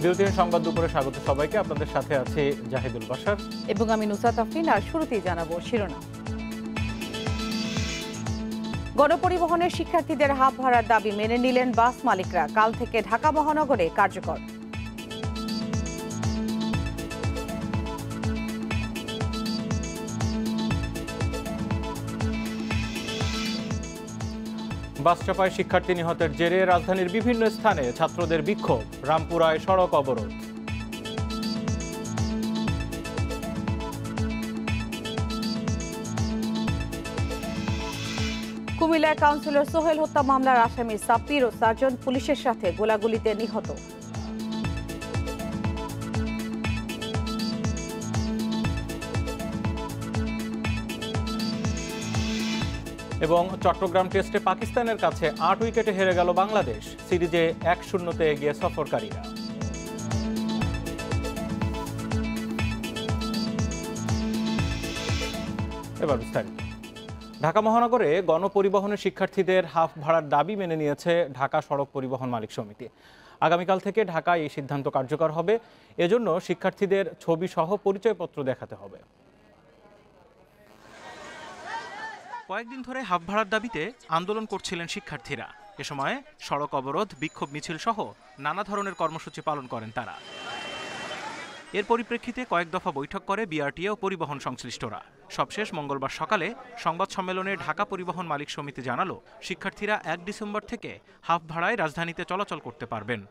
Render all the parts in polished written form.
বিরতিহীন সংবাদ দুপুরে স্বাগত সবাইকে। আপনাদের সাথে আছে জাহিদুল বাশার এবং আমি নুসরাত আফরিন। আর শুরুতেই জানাবো শিরোনাম। গণপরিবহনের শিক্ষার্থীদের হাফ ভাড়ার দাবি মেনে নিলেন বাস মালিকরা। কাল থেকে ঢাকা মহানগরে কার্যকর। বাস চাপায় শিক্ষার্থী নিহতের জেরে রাজধানীর বিভিন্ন স্থানে ছাত্রদের বিক্ষোভ, রামপুরায় সড়ক অবরোধ। কুমিল্লায় কাউন্সিলর সোহেল হত্যা মামলার আসামি সাব্বির ও সার্জন পুলিশের সাথে গোলাগুলিতে নিহত। এবং চট্টগ্রাম টেস্টে পাকিস্তানের কাছে ৮ উইকেটে হেরে গেল বাংলাদেশ। সিরিজে ১-০তে এগিয়ে সফরকারীরা। এবার বিস্তারিত। ঢাকা মহানগরে গণপরিবহনের শিক্ষার্থীদের হাফ ভাড়ার দাবি মেনে নিয়েছে ঢাকা সড়ক পরিবহন মালিক সমিতি। আগামীকাল থেকে ঢাকায় এই সিদ্ধান্ত কার্যকর হবে। এজন্য শিক্ষার্থীদের ছবি সহ পরিচয়পত্র দেখাতে হবে। কয়েকদিন ধরে হাফ ভাড়ার দাবিতে আন্দোলন করছিলেন শিক্ষার্থীরা। এ সময় সড়ক অবরোধ, বিক্ষোভ মিছিল সহ নানা ধরনের কর্মসূচি পালন করেন তারা। এর পরিপ্রেক্ষিতে কয়েক দফা বৈঠক করে বিআরটিএ ও পরিবহন সংশ্লিষ্টরা। সবশেষ মঙ্গলবার সকালে সংবাদ সম্মেলনে ঢাকা পরিবহন মালিক সমিতি জানালো, শিক্ষার্থীরা ১ ডিসেম্বর থেকে হাফ ভাড়ায় রাজধানীতে চলাচল করতে পারবেন।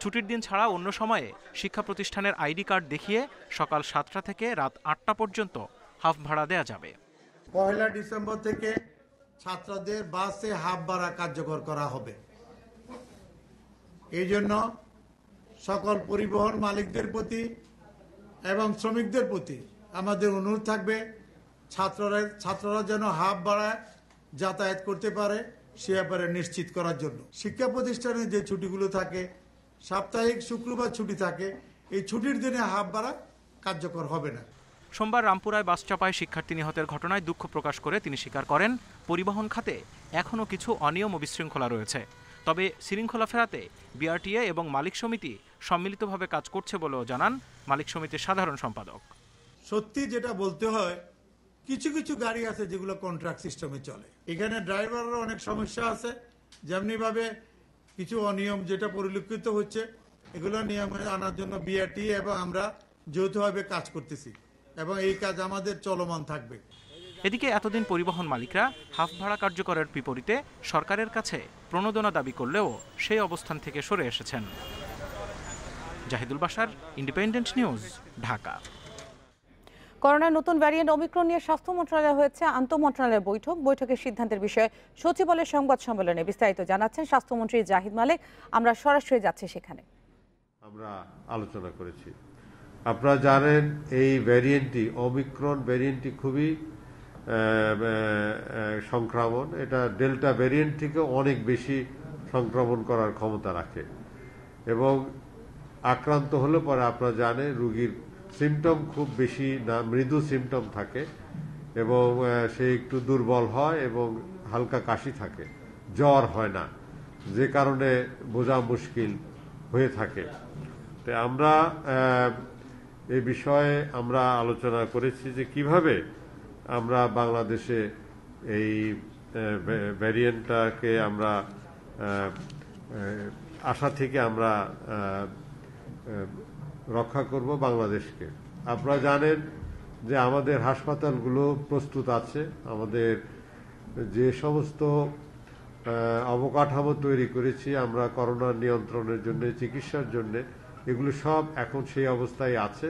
ছুটির দিন ছাড়া অন্য সময়ে শিক্ষা প্রতিষ্ঠানের আইডি কার্ড দেখিয়ে সকাল ৭টা থেকে রাত ৮টা পর্যন্ত হাফ ভাড়া দেয়া যাবে। ১ ডিসেম্বর থেকে ছাত্রদের বাসে হাফ ভাড়া কার্যকর করা হবে। এই জন্য সকল পরিবহন মালিকদের প্রতি এবং শ্রমিকদের প্রতি আমাদের অনুরোধ থাকবে, ছাত্ররা যেন হাফ ভাড়ায় যাতায়াত করতে পারে সে ব্যাপারে নিশ্চিত করার জন্য। শিক্ষা প্রতিষ্ঠানে যে ছুটিগুলো থাকে, সাপ্তাহিক শুক্রবার ছুটি থাকে, এই ছুটির দিনে হাফ ভাড়া কার্যকর হবে না। সোমবার রামপুরায় বাস চাপায় শিক্ষার্থী নিহতের ঘটনায় দুঃখ প্রকাশ করে তিনি স্বীকার করেন, পরিবহন খাতে এখনও কিছু অনিয়ম ও বিশৃঙ্খলা রয়েছে। তবে শৃঙ্খলা ফেরাতে বিআরটিএ এবং মালিক সমিতি সম্মিলিতভাবে কাজ করছে বলেও জানান মালিক সমিতির সাধারণ সম্পাদক। সত্যি যেটা বলতে হয়, কিছু কিছু গাড়ি আছে যেগুলো কন্ট্রাক্ট সিস্টেমে চলে। এখানে ড্রাইভারের অনেক সমস্যা আছে, যেমনিভাবে কিছু অনিয়ম যেটা পরিলক্ষিত হচ্ছে, এগুলো নিয়মে আনার জন্য বিআরটিএ এবং আমরা যৌথভাবে কাজ করতেছি এবং এই কাজ আমাদের চলমান থাকবে। এদিকে এতদিন পরিবহন মালিকরা হাফ ভাড়া কার্যকরের বিপরীতে সরকারের কাছে প্রণোদনা দাবি করলেও সেই অবস্থান থেকে সরে এসেছেন। জাহিদুল বাশার, ইন্ডিপেন্ডেন্ট নিউজ, ঢাকা। করোনার নতুন ভ্যারিয়েন্ট ওমিক্রন নিয়ে স্বাস্থ্য মন্ত্রণালয়ে হয়েছে আন্তঃমন্ত্রণালয়ের বৈঠকের সিদ্ধান্তের বিষয়ে সচিবালয়ের সংবাদ সম্মেলনে বিস্তারিত জানাচ্ছেন স্বাস্থ্যমন্ত্রী জাহিদ মালেক। আমরা সরাসরি যাচ্ছি সেখানে। আমরা আলোচনা করেছি। আপনারা জানেন এই ভ্যারিয়েন্টটি, ওমিক্রন ভ্যারিয়েন্টটি খুবই সংক্রমণ। এটা ডেল্টা ভ্যারিয়েন্ট থেকে অনেক বেশি সংক্রমণ করার ক্ষমতা রাখে এবং আক্রান্ত হলে পরে আপনারা জানেন রোগীর সিমটম খুব বেশি না, মৃদু সিমটম থাকে এবং সে একটু দুর্বল হয় এবং হালকা কাশি থাকে, জ্বর হয় না, যে কারণে বোঝা মুশকিল হয়ে থাকে। তো আমরা এই বিষয়ে আমরা আলোচনা করেছি যে কিভাবে আমরা বাংলাদেশে এই ভ্যারিয়েন্টটাকে আমরা আশা থেকে আমরা রক্ষা করব বাংলাদেশকে। আপনারা জানেন যে আমাদের হাসপাতালগুলো প্রস্তুত আছে, আমাদের যে সমস্ত অবকাঠামো তৈরি করেছি আমরা করোনা নিয়ন্ত্রণের জন্য, চিকিৎসার জন্য, এগুলো সব এখন সেই অবস্থায় আছে,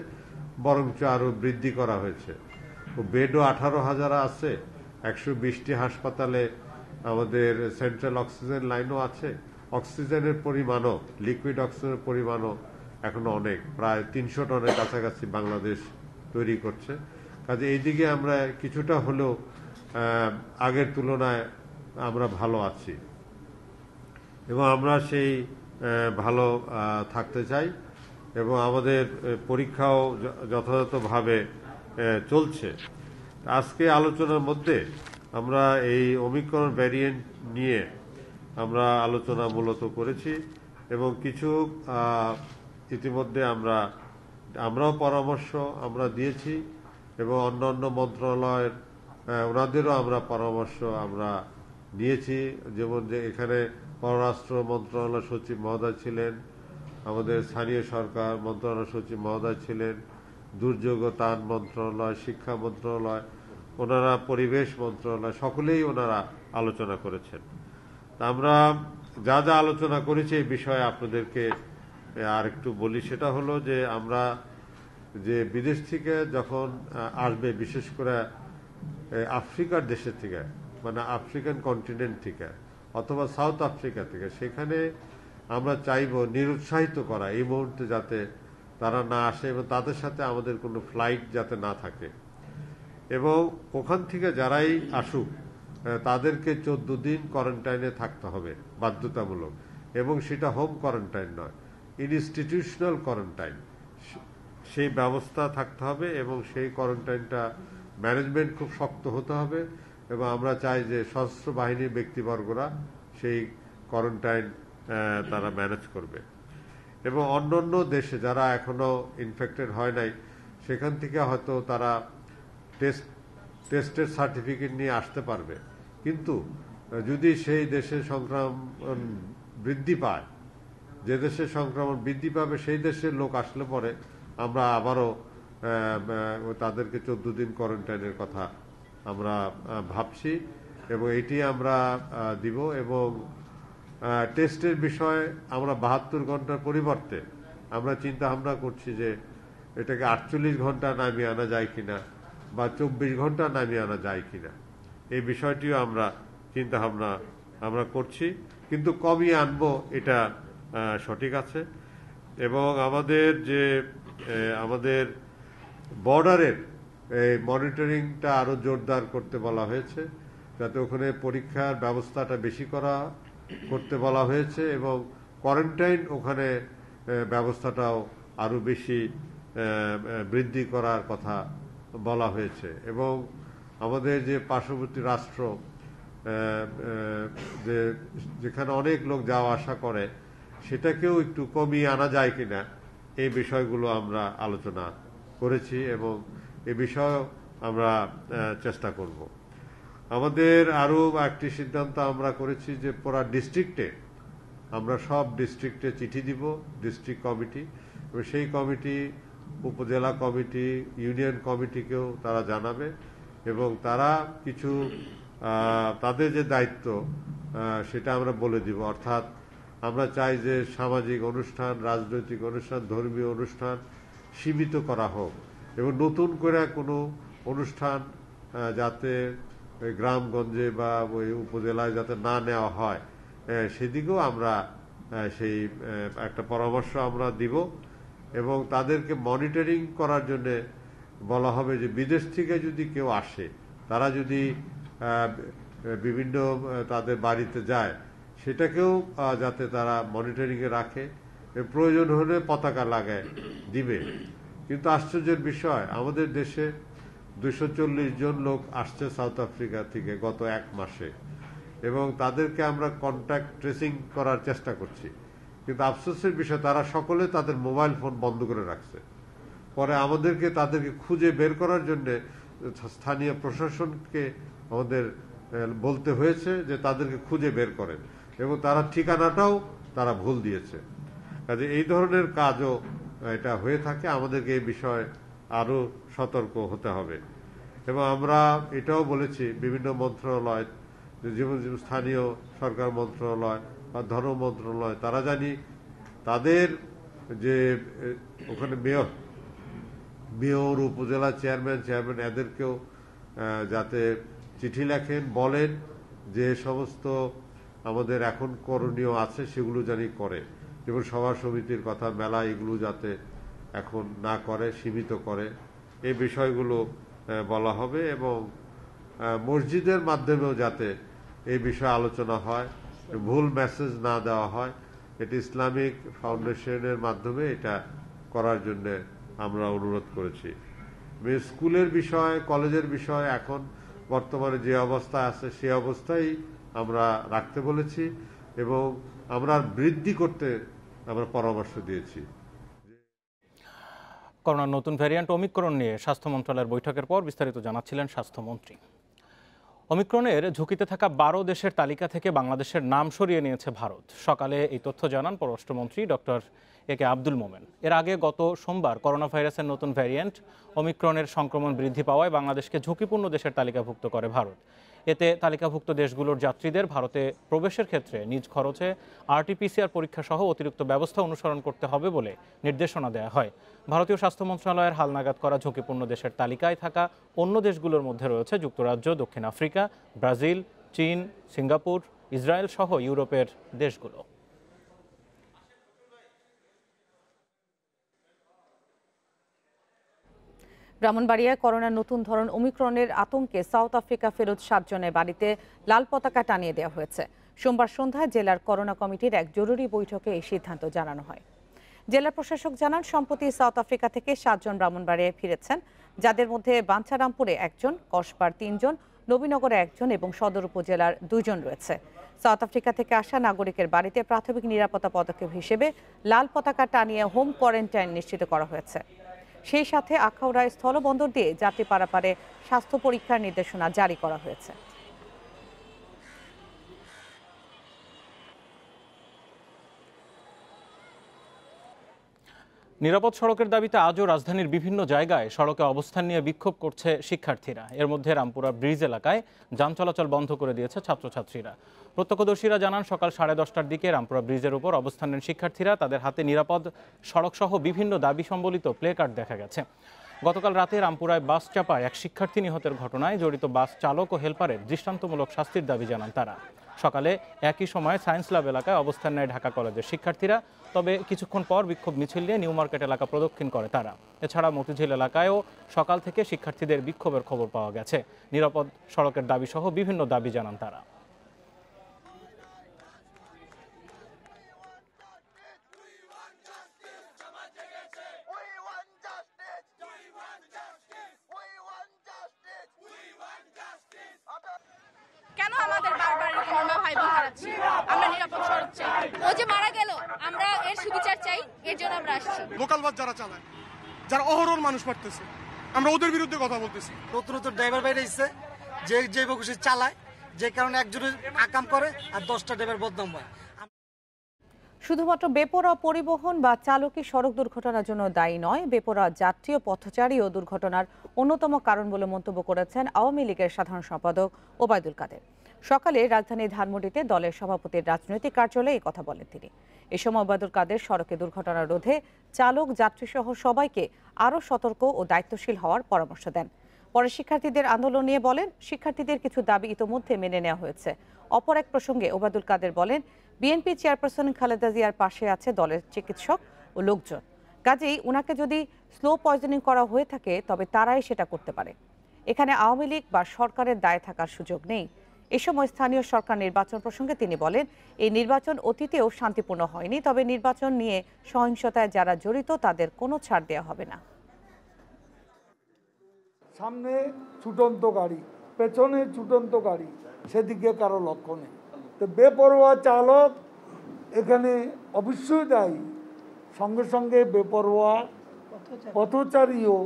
বরঞ্চ আরো বৃদ্ধি করা হয়েছে। বেডও 18,000 আছে। 120টি হাসপাতালে আমাদের সেন্ট্রাল অক্সিজেন লাইনও আছে। অক্সিজেনের পরিমাণও, লিকুইড অক্সিজেনের পরিমাণও এখনো অনেক, প্রায় 300 টনের কাছাকাছি বাংলাদেশ তৈরি করছে। কাজে এইদিকে আমরা কিছুটা হলেও আগের তুলনায় আমরা ভালো আছি এবং আমরা সেই ভালো থাকতে চাই এবং আমাদের পরীক্ষাও যথাযথভাবে চলছে। আজকে আলোচনার মধ্যে আমরা এই ওমিক্রন ভ্যারিয়েন্ট নিয়ে আমরা আলোচনা মূলত করেছি এবং কিছু ইতিমধ্যে আমরাও পরামর্শ আমরা দিয়েছি এবং অন্যান্য মন্ত্রণালয়ের ওনাদেরও আমরা পরামর্শ আমরা নিয়েছি। যেমন যে এখানে পররাষ্ট্র মন্ত্রণালয় সচিব মহোদয় ছিলেন, আমাদের স্থানীয় সরকার মন্ত্রণালয় সচিব মহোদয় ছিলেন, দুর্যোগ ও ত্রাণ মন্ত্রণালয়, শিক্ষা মন্ত্রণালয়, ওনারা পরিবেশ মন্ত্রণালয়, সকলেই ওনারা আলোচনা করেছেন। তা আমরা যা যা আলোচনা করেছি এই বিষয়ে আপনাদেরকে আর একটু বলি। সেটা হলো যে আমরা যে বিদেশ থেকে যখন আসবে, বিশেষ করে আফ্রিকার দেশের থেকে, মানে আফ্রিকান কন্টিনেন্ট থেকে অথবা সাউথ আফ্রিকা থেকে, সেখানে আমরা চাইব নিরুৎসাহিত করা এই মুহূর্তে যাতে তারা না আসে এবং তাদের সাথে আমাদের কোনো ফ্লাইট যাতে না থাকে, এবং ওখান থেকে যারাই আসুক তাদেরকে 14 দিন কোয়ারেন্টাইনে থাকতে হবে বাধ্যতামূলক, এবং সেটা হোম কোয়ারেন্টাইন নয়, ইনস্টিটিউশনাল কোয়ারেন্টাইন, সেই ব্যবস্থা থাকতে হবে এবং সেই কোয়ারেন্টাইনটা ম্যানেজমেন্ট খুব শক্ত হতে হবে। এবং আমরা চাই যে সশস্ত্র বাহিনীর ব্যক্তিবর্গরা সেই কোয়ারেন্টাইন তারা ম্যানেজ করবে। এবং অন্যান্য দেশে যারা এখনো ইনফেক্টেড হয় নাই সেখান থেকে হয়তো তারা টেস্টের সার্টিফিকেট নিয়ে আসতে পারবে, কিন্তু যদি সেই দেশে সংক্রমণ বৃদ্ধি পায়, যে দেশে সংক্রমণ বৃদ্ধি পাবে সেই দেশের লোক আসলে পরে আমরা আবারও তাদেরকে 14 দিন কোয়ারেন্টাইনের কথা আমরা ভাবছি এবং এটি আমরা দিব। এবং টেস্টের বিষয়ে আমরা 72 ঘন্টার পরিবর্তে আমরা চিন্তা ভাবনা করছি যে এটাকে 48 ঘন্টা নামিয়ে আনা যায় কিনা বা 24 ঘন্টা নামিয়ে আনা যায় কিনা, এই বিষয়টিও আমরা চিন্তা ভাবনা আমরা করছি, কিন্তু কমিয়ে আনবো এটা সঠিক আছে। এবং আমাদের বর্ডারের মনিটরিংটা আরো জোরদার করতে বলা হয়েছে, যাতে ওখানে পরীক্ষার ব্যবস্থাটা বেশি করতে বলা হয়েছে এবং কোয়ারেন্টাইন ওখানে ব্যবস্থাটাও আরো বেশি বৃদ্ধি করার কথা বলা হয়েছে। এবং আমাদের যে পার্শ্ববর্তী রাষ্ট্র যেখানে অনেক লোক যাওয়া আসা করে সেটাকেও একটু কমিয়ে আনা যায় কিনা, এই বিষয়গুলো আমরা আলোচনা করেছি এবং এ বিষয়েও আমরা চেষ্টা করব। আমাদের আরো একটি সিদ্ধান্ত আমরা করেছি যে পুরা ডিস্ট্রিক্টে আমরা সব ডিস্ট্রিক্টে চিঠি দিব, ডিস্ট্রিক্ট কমিটি, এবং সেই কমিটি উপজেলা কমিটি, ইউনিয়ন কমিটিকেও তারা জানাবে এবং তারা কিছু তাদের যে দায়িত্ব সেটা আমরা বলে দিব। অর্থাৎ আমরা চাই যে সামাজিক অনুষ্ঠান, রাজনৈতিক অনুষ্ঠান, ধর্মীয় অনুষ্ঠান সীমিত করা হোক এবং নতুন করে কোনো অনুষ্ঠান যাতে গ্রামগঞ্জে বা ওই উপজেলায় যাতে না নেওয়া হয় সেদিকেও আমরা সেই একটা পরামর্শ আমরা দিব। এবং তাদেরকে মনিটরিং করার জন্য বলা হবে যে বিদেশ থেকে যদি কেউ আসে, তারা যদি বিভিন্ন তাদের বাড়িতে যায় সেটাকেও যাতে তারা মনিটরিংয়ে রাখে, প্রয়োজন হলে পতাকা লাগায় দিবে। কিন্তু আশ্চর্যের বিষয়, আমাদের দেশে 240 জন লোক আসছে সাউথ আফ্রিকা থেকে গত 1 মাসে এবং তাদেরকে আমরা কন্ট্যাক্ট ট্রেসিং করার চেষ্টা করছি, কিন্তু আফসোসের বিষয় তারা সকলে তাদের মোবাইল ফোন বন্ধ করে রাখছে। পরে তাদেরকে খুঁজে বের করার জন্য স্থানীয় প্রশাসনকে আমাদের বলতে হয়েছে যে তাদেরকে খুঁজে বের করেন, এবং তারা ঠিকানাটাও তারা ভুল দিয়েছে। কাজে এই ধরনের কাজও এটা হয়ে থাকে, আমাদেরকে এই বিষয়ে আরো সতর্ক হতে হবে। এবং আমরা এটাও বলেছি বিভিন্ন মন্ত্রণালয়, যেমন স্থানীয় সরকার মন্ত্রণালয় বা ধর্ম মন্ত্রণালয়, তারা জানি তাদের যে ওখানে মেয়র, উপজেলা চেয়ারম্যান এদেরকেও যাতে চিঠি লেখেন, বলেন যে সমস্ত আমাদের এখন করণীয় আছে সেগুলো জানি করে, যেমন সভা সমিতির কথা, মেলা, এগুলো যাতে এখন না করে, সীমিত করে, এই বিষয়গুলো বলা হবে। এবং মসজিদের মাধ্যমেও যাতে এই বিষয়ে আলোচনা হয়, ভুল মেসেজ না দেওয়া হয়, এটি ইসলামিক ফাউন্ডেশনের মাধ্যমে এটা করার জন্য আমরা অনুরোধ করেছি। স্কুলের বিষয়, কলেজের বিষয় এখন বর্তমানে যে অবস্থা আছে সেই অবস্থায় আমরা রাখতে বলেছি এবং আমরা বৃদ্ধি করতে আমরা পরামর্শ দিয়েছি। করোনার নতুন ভ্যারিয়েন্ট ওমিক্রন নিয়ে স্বাস্থ্য মন্ত্রণালয়ের বৈঠকের পর বিস্তারিত জানাচ্ছিলেন স্বাস্থ্যমন্ত্রী। ওমিক্রনের ঝুঁকিতে থাকা 12 দেশের তালিকা থেকে বাংলাদেশের নাম সরিয়ে নিয়েছে ভারত। সকালে এই তথ্য জানান পররাষ্ট্রমন্ত্রী ডক্টর একে আব্দুল মোমেন। এর আগে গত সোমবার করোনা ভাইরাসের নতুন ভ্যারিয়েন্ট ওমিক্রনের সংক্রমণ বৃদ্ধি পাওয়ায় বাংলাদেশকে ঝুঁকিপূর্ণ দেশের তালিকাভুক্ত করে ভারত। এতে তালিকাভুক্ত দেশগুলোর যাত্রীদের ভারতে প্রবেশের ক্ষেত্রে নিজ খরচে RT-PCR পরীক্ষা সহ অতিরিক্ত ব্যবস্থা অনুসরণ করতে হবে বলে নির্দেশনা দেওয়া হয়। ভারতীয় স্বাস্থ্য মন্ত্রণালয়ের হালনাগাদ করা ঝুঁকিপূর্ণ দেশের তালিকায় থাকা অন্য দেশগুলোর মধ্যে রয়েছে যুক্তরাজ্য, দক্ষিণ আফ্রিকা, ব্রাজিল, চীন, সিঙ্গাপুর, ইসরায়েল সহ ইউরোপের দেশগুলো। ব্রাহ্মণবাড়িয়ায় করোনার নতুন ধরন ওমিক্রনের আতঙ্কে সাউথ আফ্রিকা ফেরত 7 জনের বাড়িতে লাল পতাকা টানিয়ে দেওয়া হয়েছে। সোমবার সন্ধ্যায় জেলার করোনা কমিটির এক জরুরি বৈঠকে এই সিদ্ধান্ত জানানো হয়। জেলা প্রশাসক জানান, সম্প্রতি সাউথ আফ্রিকা থেকে 7 জন ব্রাহ্মণবাড়িয়ায় ফিরেছেন, যাদের মধ্যে বাঞ্ছারামপুরে 1 জন, কসবার 3 জন, নবীনগরে 1 জন এবং সদর উপজেলার 2 জন রয়েছে। সাউথ আফ্রিকা থেকে আসা নাগরিকের বাড়িতে প্রাথমিক নিরাপত্তা পদক্ষেপ হিসেবে লাল পতাকা টানিয়ে হোম কোয়ারেন্টাইন নিশ্চিত করা হয়েছে। সেই সাথে আখাউড়ায় স্থলবন্দর দিয়ে যাত্রী পারাপারে স্বাস্থ্য পরীক্ষার নির্দেশনা জারি করা হয়েছে। নিরাপদ সড়কের দাবিতে আজও রাজধানীর বিভিন্ন জায়গায় সড়কে অবস্থান নিয়ে বিক্ষোভ করছে শিক্ষার্থীরা। এর মধ্যে রামপুরা ব্রিজ এলাকায় যান চলাচল বন্ধ করে দিয়েছে ছাত্রছাত্রীরা। প্রত্যক্ষদর্শীরা জানান, সকাল 10:30টার দিকে রামপুরা ব্রিজের উপর অবস্থান নেন শিক্ষার্থীরা। তাদের হাতে নিরাপদ সড়ক সহ বিভিন্ন দাবি সম্বলিত প্লে কার্ড দেখা গেছে। গতকাল রাতে রামপুরায় বাস চাপায় এক শিক্ষার্থী নিহতের ঘটনায় জড়িত বাস চালক ও হেলপারের দৃষ্টান্তমূলক শাস্তির দাবি জানান তারা। সকালে একই সময় সায়েন্স ল্যাব এলাকায় অবস্থান নেয় ঢাকা কলেজের শিক্ষার্থীরা। তবে কিছুক্ষণ পর বিক্ষোভ মিছিল নিয়ে নিউ মার্কেট এলাকা প্রদক্ষিণ করে তারা। এছাড়া মতিঝিল এলাকায়ও সকাল থেকে শিক্ষার্থীদের বিক্ষোভের খবর পাওয়া গেছে। নিরাপদ সড়কের দাবি সহ বিভিন্ন দাবি জানান তারা। কেন আমাদের বারবার আমরা ভাই বোন হারাচ্ছি? আমরা নিরাপদ সড়ক চাই। ও যে মারা গেল, আমরা এর সুবিচার চাই, এর জন্য আমরা আসছি। লোকাল বাস যারা চালায়, যারা অহরহ মানুষ মারতেছে, আমরা ওদের বিরুদ্ধে কথা বলতেছি। নতুন নতুন ড্রাইভার বাইরে এসেছে, যে বকুশি চালায়, যে কারণে একজনের আকাম করে আর 10টা ড্রাইভার বদনাম হয়। শুধুমাত্র বেপরোয়া পরিবহন বা চালকই সড়ক দুর্ঘটনার জন্য দায়ী নয়, বেপরোয়া যাত্রী ও পথচারীও দুর্ঘটনার অন্যতম কারণ বলে মন্তব্য করেছেন আওয়ামী লীগের সাধারণ সম্পাদক ওবায়দুল কাদের। সকালে রাজধানীর ধানমন্ডিতে দলের সভাপতির রাজনৈতিক কার্যালয়ে এই কথা বলেন তিনি। এ সময় ওবায়দুল কাদের সড়কে দুর্ঘটনা রোধে চালক, যাত্রীসহ সবাইকে আরও সতর্ক ও দায়িত্বশীল হওয়ার পরামর্শ দেন। পরে শিক্ষার্থীদের আন্দোলন নিয়ে বলেন, শিক্ষার্থীদের কিছু দাবি ইতোমধ্যে মেনে নেওয়া হয়েছে। অপর এক প্রসঙ্গে ওবায়দুল কাদের বলেন, বিএনপি চেয়ারপারসন খালেদা জিয়ার পাশে আছে দলের চিকিৎসক ও লোকজন। কাজেই উনাকে যদি স্লো পয়জনিং করা হয়ে থাকে তবে তারাই সেটা করতে পারে। এখানে আওয়ামী লীগ বা সরকারের দায় থাকার সুযোগ নেই। এ সময় স্থানীয় সরকার নির্বাচন প্রসঙ্গে তিনি বলেন, এই নির্বাচন অতীতেও শান্তিপূর্ণ হয়নি, তবে নির্বাচন নিয়ে সহিংসতায় যারা জড়িত তাদের কোনো ছাড় দেওয়া হবে না। সামনে ছুটন্ত গাড়ি, পেছনে ছুটন্ত গাড়ি, সেদিকে কারো লক্ষ্য নেই। তো বেপরোয়া চালক এখানে অবশ্যই দায়ী, সঙ্গে সঙ্গে বেপরোয়া পথচারীও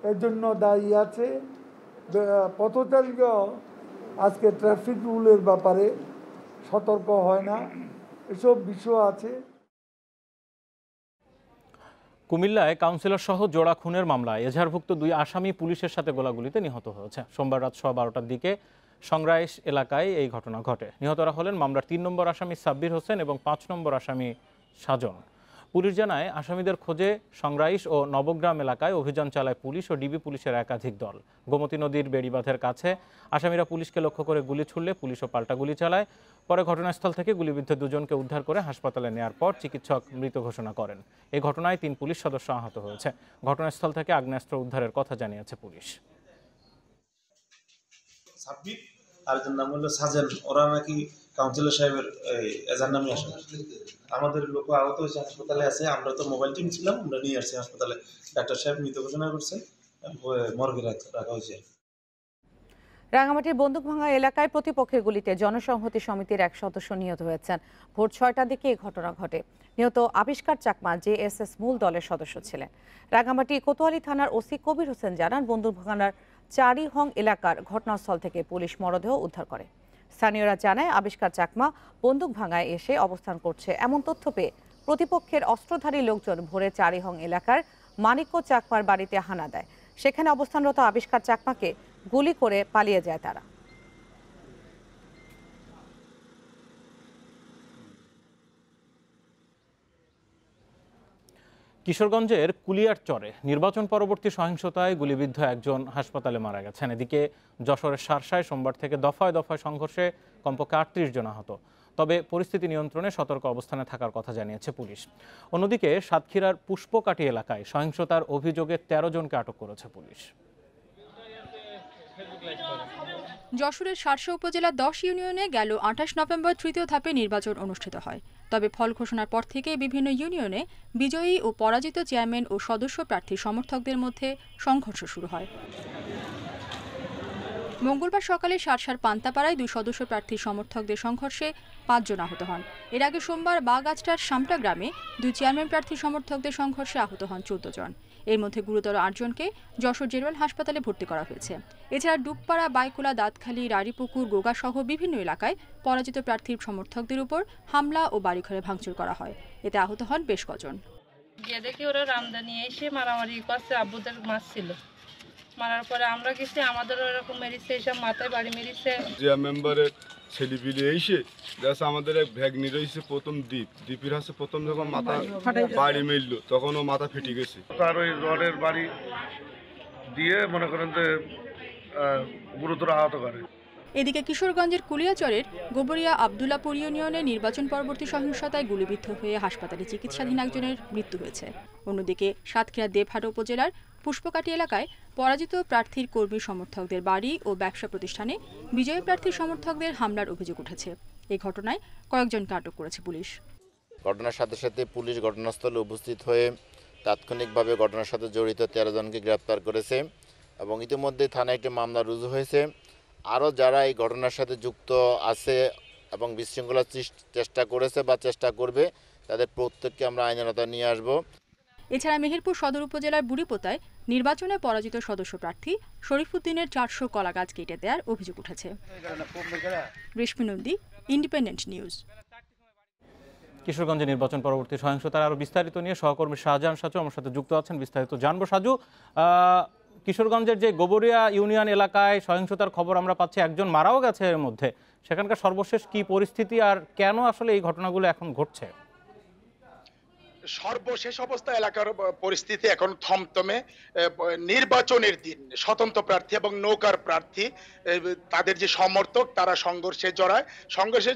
এর জন্য দায়ী আছে। পথচারীরাও আজকে ট্রাফিক রুলের ব্যাপারে সতর্ক হয় না, এসব বিষয় আছে। কুমিল্লায় কাউন্সিলর সহ জোড়া খুনের মামলায় এজাহারভুক্ত 2 আসামি পুলিশের সাথে গোলাগুলিতে নিহত হয়েছে। সোমবার রাত 12টার দিকে সংরাইশ এলাকায় এই ঘটনা ঘটে। নিহতরা হলেন মামলার 3 নম্বর আসামি সাব্বির হোসেন এবং 5 নম্বর আসামি সাজন। পুলিশ জানায়, আসামিদের খোঁজে সংরাইশ ও নবগ্রাম এলাকায় অভিযান চালায় পুলিশ ও ডিবি পুলিশের একাধিক দল। গোমতী নদীর বেড়িবাঁধের কাছে আসামিরা পুলিশকে লক্ষ্য করে গুলি ছুড়লে পুলিশও পাল্টা গুলি চালায়। পরে ঘটনাস্থল থেকে গুলিবিদ্ধ 2 জনকে উদ্ধার করে হাসপাতালে নেয়ার পর চিকিৎসক মৃত ঘোষণা করেন। এই ঘটনায় 3 পুলিশ সদস্য আহত হয়েছে। ঘটনাস্থল থেকে আগ্নেয়াস্ত্র উদ্ধারের কথা জানিয়েছে পুলিশ। আরেকজন নাম হলো সাজেন, ওরা নাকি কাউন্সিলর সাহেবের এজার নামে আসে। আমাদের লোক আহত হয়েছে, হাসপাতালে আছে। আমরা তো মোবাইল টিম ছিলাম, আমরা নিয়ে আসছি হাসপাতালে। ডাক্তার সাহেব মৃত ঘোষণা করছে, মর্গে রাখা হয়েছে। রাঙামাটির বন্দুকভাঙ্গা এলাকায় প্রতিপক্ষের গুলিতে জনসংহতি সমিতির এক সদস্য নিহত হয়েছেন। ভোর 6টার দিকে এই ঘটনা ঘটে। নিহত আবিষ্কার চাকমা জেএসএস মূল দলের সদস্য ছিলেন। রাঙামাটি কোতোয়ালি থানার ওসি কবির হোসেন জানান, বন্দুকভাঙ্গার চারিহং এলাকার ঘটনাস্থল থেকে পুলিশ মরদেহ উদ্ধার করে। স্থানীয়রা জানায়, আবিষ্কার চাকমা বন্দুকভাঙ্গায় এসে অবস্থান করছে এমন তথ্য পেয়ে প্রতিপক্ষের অস্ত্রধারী লোকজন ভোরে চারিহং এলাকার মানিক্য চাকমার বাড়িতে হানা দেয়। সেখানে অবস্থানরত আবিষ্কার চাকমাকে গুলি করে পালিয়ে যায় তারা। কিশোরগঞ্জের কুলিয়ারচরে নির্বাচন পরবর্তী সহিংসতায় গুলিবিদ্ধ একজন হাসপাতালে মারা গেছেন। এদিকে যশোরের শার্শায় সোমবার থেকে দফায় দফায় সংঘর্ষে কমপক্ষে 38 জন আহত। তবে পরিস্থিতি নিয়ন্ত্রণে সতর্ক অবস্থানে থাকার কথা জানিয়েছে পুলিশ। অন্যদিকে সাতক্ষীরার পুষ্পকাঠি এলাকায় সহিংসতার অভিযোগে 13 জনকে আটক করেছে পুলিশ। যশোরের শার্শা উপজেলার 10 ইউনিয়নে গেল 28 নভেম্বর তৃতীয় ধাপে নির্বাচন অনুষ্ঠিত হয়। তবে ফল ঘোষণার পর থেকে বিভিন্ন ইউনিয়নে বিজয়ী ও পরাজিত চেয়ারম্যান ও সদস্য প্রার্থীর সমর্থকদের মধ্যে সংঘর্ষ শুরু হয়। মঙ্গলবার সকালে শার্শার পান্তাপাড়ায় 2 সদস্য প্রার্থীর সমর্থকদের সংঘর্ষে 5 জন আহত হন। এর আগে সোমবার বাগাছটার সামটা গ্রামে 2 চেয়ারম্যান প্রার্থীর সমর্থকদের সংঘর্ষে আহত হন 14 জন। এর মধ্যে গুরুতর 8 জনকে যশোর জেনারেল হাসপাতালে ভর্তি করা হয়েছে। এছাড়া ডুবপাড়া, বাইকুলা, দাঁতখালী, রাড়িপুকুর, গোগা সহ বিভিন্ন এলাকায় পরাজিত প্রার্থীর সমর্থকদের উপর হামলা ও বাড়িঘরে ভাঙচুর করা হয়। এতে আহত হন বেশ কজন। গিয়ে দেখি ওরা রামদা নিয়ে এসে মারামারি করছে, আব্বুদের মারছিল। মারার পরে আমরা গেছি, আমাদের এরকম মেরেছে, এসব মাথায় বাড়ি মেরেছে। যে মেম্বারের ছেলেপিলে এসে যাচ্ছে আমাদের এক ভ্যাগনি রয়েছে প্রথম দ্বীপের হাসে প্রথম যখন মাথা বাড়ি মিলল তখন ও মাথা ফেটে গেছে। তার ওই রডের বাড়ি দিয়ে মনে করেন যে গুরুতর আহত করে। এদিকে কিশোরগঞ্জের কুলিয়াচরের গোবরিয়া আবদুল্লাপুর ইউনিয়নে নির্বাচন পরবর্তী সহিংসতায় গুলিবিদ্ধ হয়ে হাসপাতালে চিকিৎসাধীন একজনের মৃত্যু হয়েছে। অন্যদিকে সাতক্ষীরা দেবহাটা উপজেলার পুষ্পকাঠি এলাকায় পরাজিত প্রার্থীর কর্মী সমর্থকদের বাড়ি ও ব্যবসা প্রতিষ্ঠানে বিজয়ী প্রার্থীর সমর্থকদের হামলার অভিযোগ উঠেছে। এই ঘটনায় কয়েকজনকে আটক করেছে পুলিশ। ঘটনার সাথে সাথে পুলিশ ঘটনাস্থলে উপস্থিত হয়ে তাৎক্ষণিকভাবে ঘটনার সাথে জড়িত 13 জনকে গ্রেপ্তার করেছে এবং ইতিমধ্যে থানায় একটি মামলা রুজু হয়েছে। আরও যারা এই ঘটনার সাথে যুক্ত আছে এবং বিশৃঙ্খলার চেষ্টা করেছে বা চেষ্টা করবে তাদের প্রত্যেককে আমরা আইনের আওতায় নিয়ে আসব। এছাড়া মেহেরপুর সদর উপজেলার বুড়িপোতায় নির্বাচনে পরাজিত সদস্য প্রার্থী শরীফুদ্দিনের 400 কলা গাছ কেটে দেওয়ার অভিযোগ উঠেছে। রেশমি নন্দী, ইন্ডিপেন্ডেন্ট নিউজ। কিশোরগঞ্জে নির্বাচন পরবর্তী সহিংসতার আরও বিস্তারিত নিয়ে সহকর্মী শাহজাহান সাজু আমার সাথে যুক্ত আছেন। বিস্তারিত জানবো সাজু। কিশোরগঞ্জের যে গোবরিয়া ইউনিয়ন এলাকায় সহিংসতার খবর আমরা পাচ্ছি, একজন মারাও গেছে এর মধ্যে। সেখানকার সর্বশেষ কি পরিস্থিতি আর কেন আসলে এই ঘটনাগুলো এখন ঘটছে? সর্বশেষ অবস্থা এলাকার পরিস্থিতি এখন থমথমে। নির্বাচনের দিন স্বতন্ত্র প্রার্থী এবং নৌকার প্রার্থী তাদের যে সমর্থক তারা সংঘর্ষে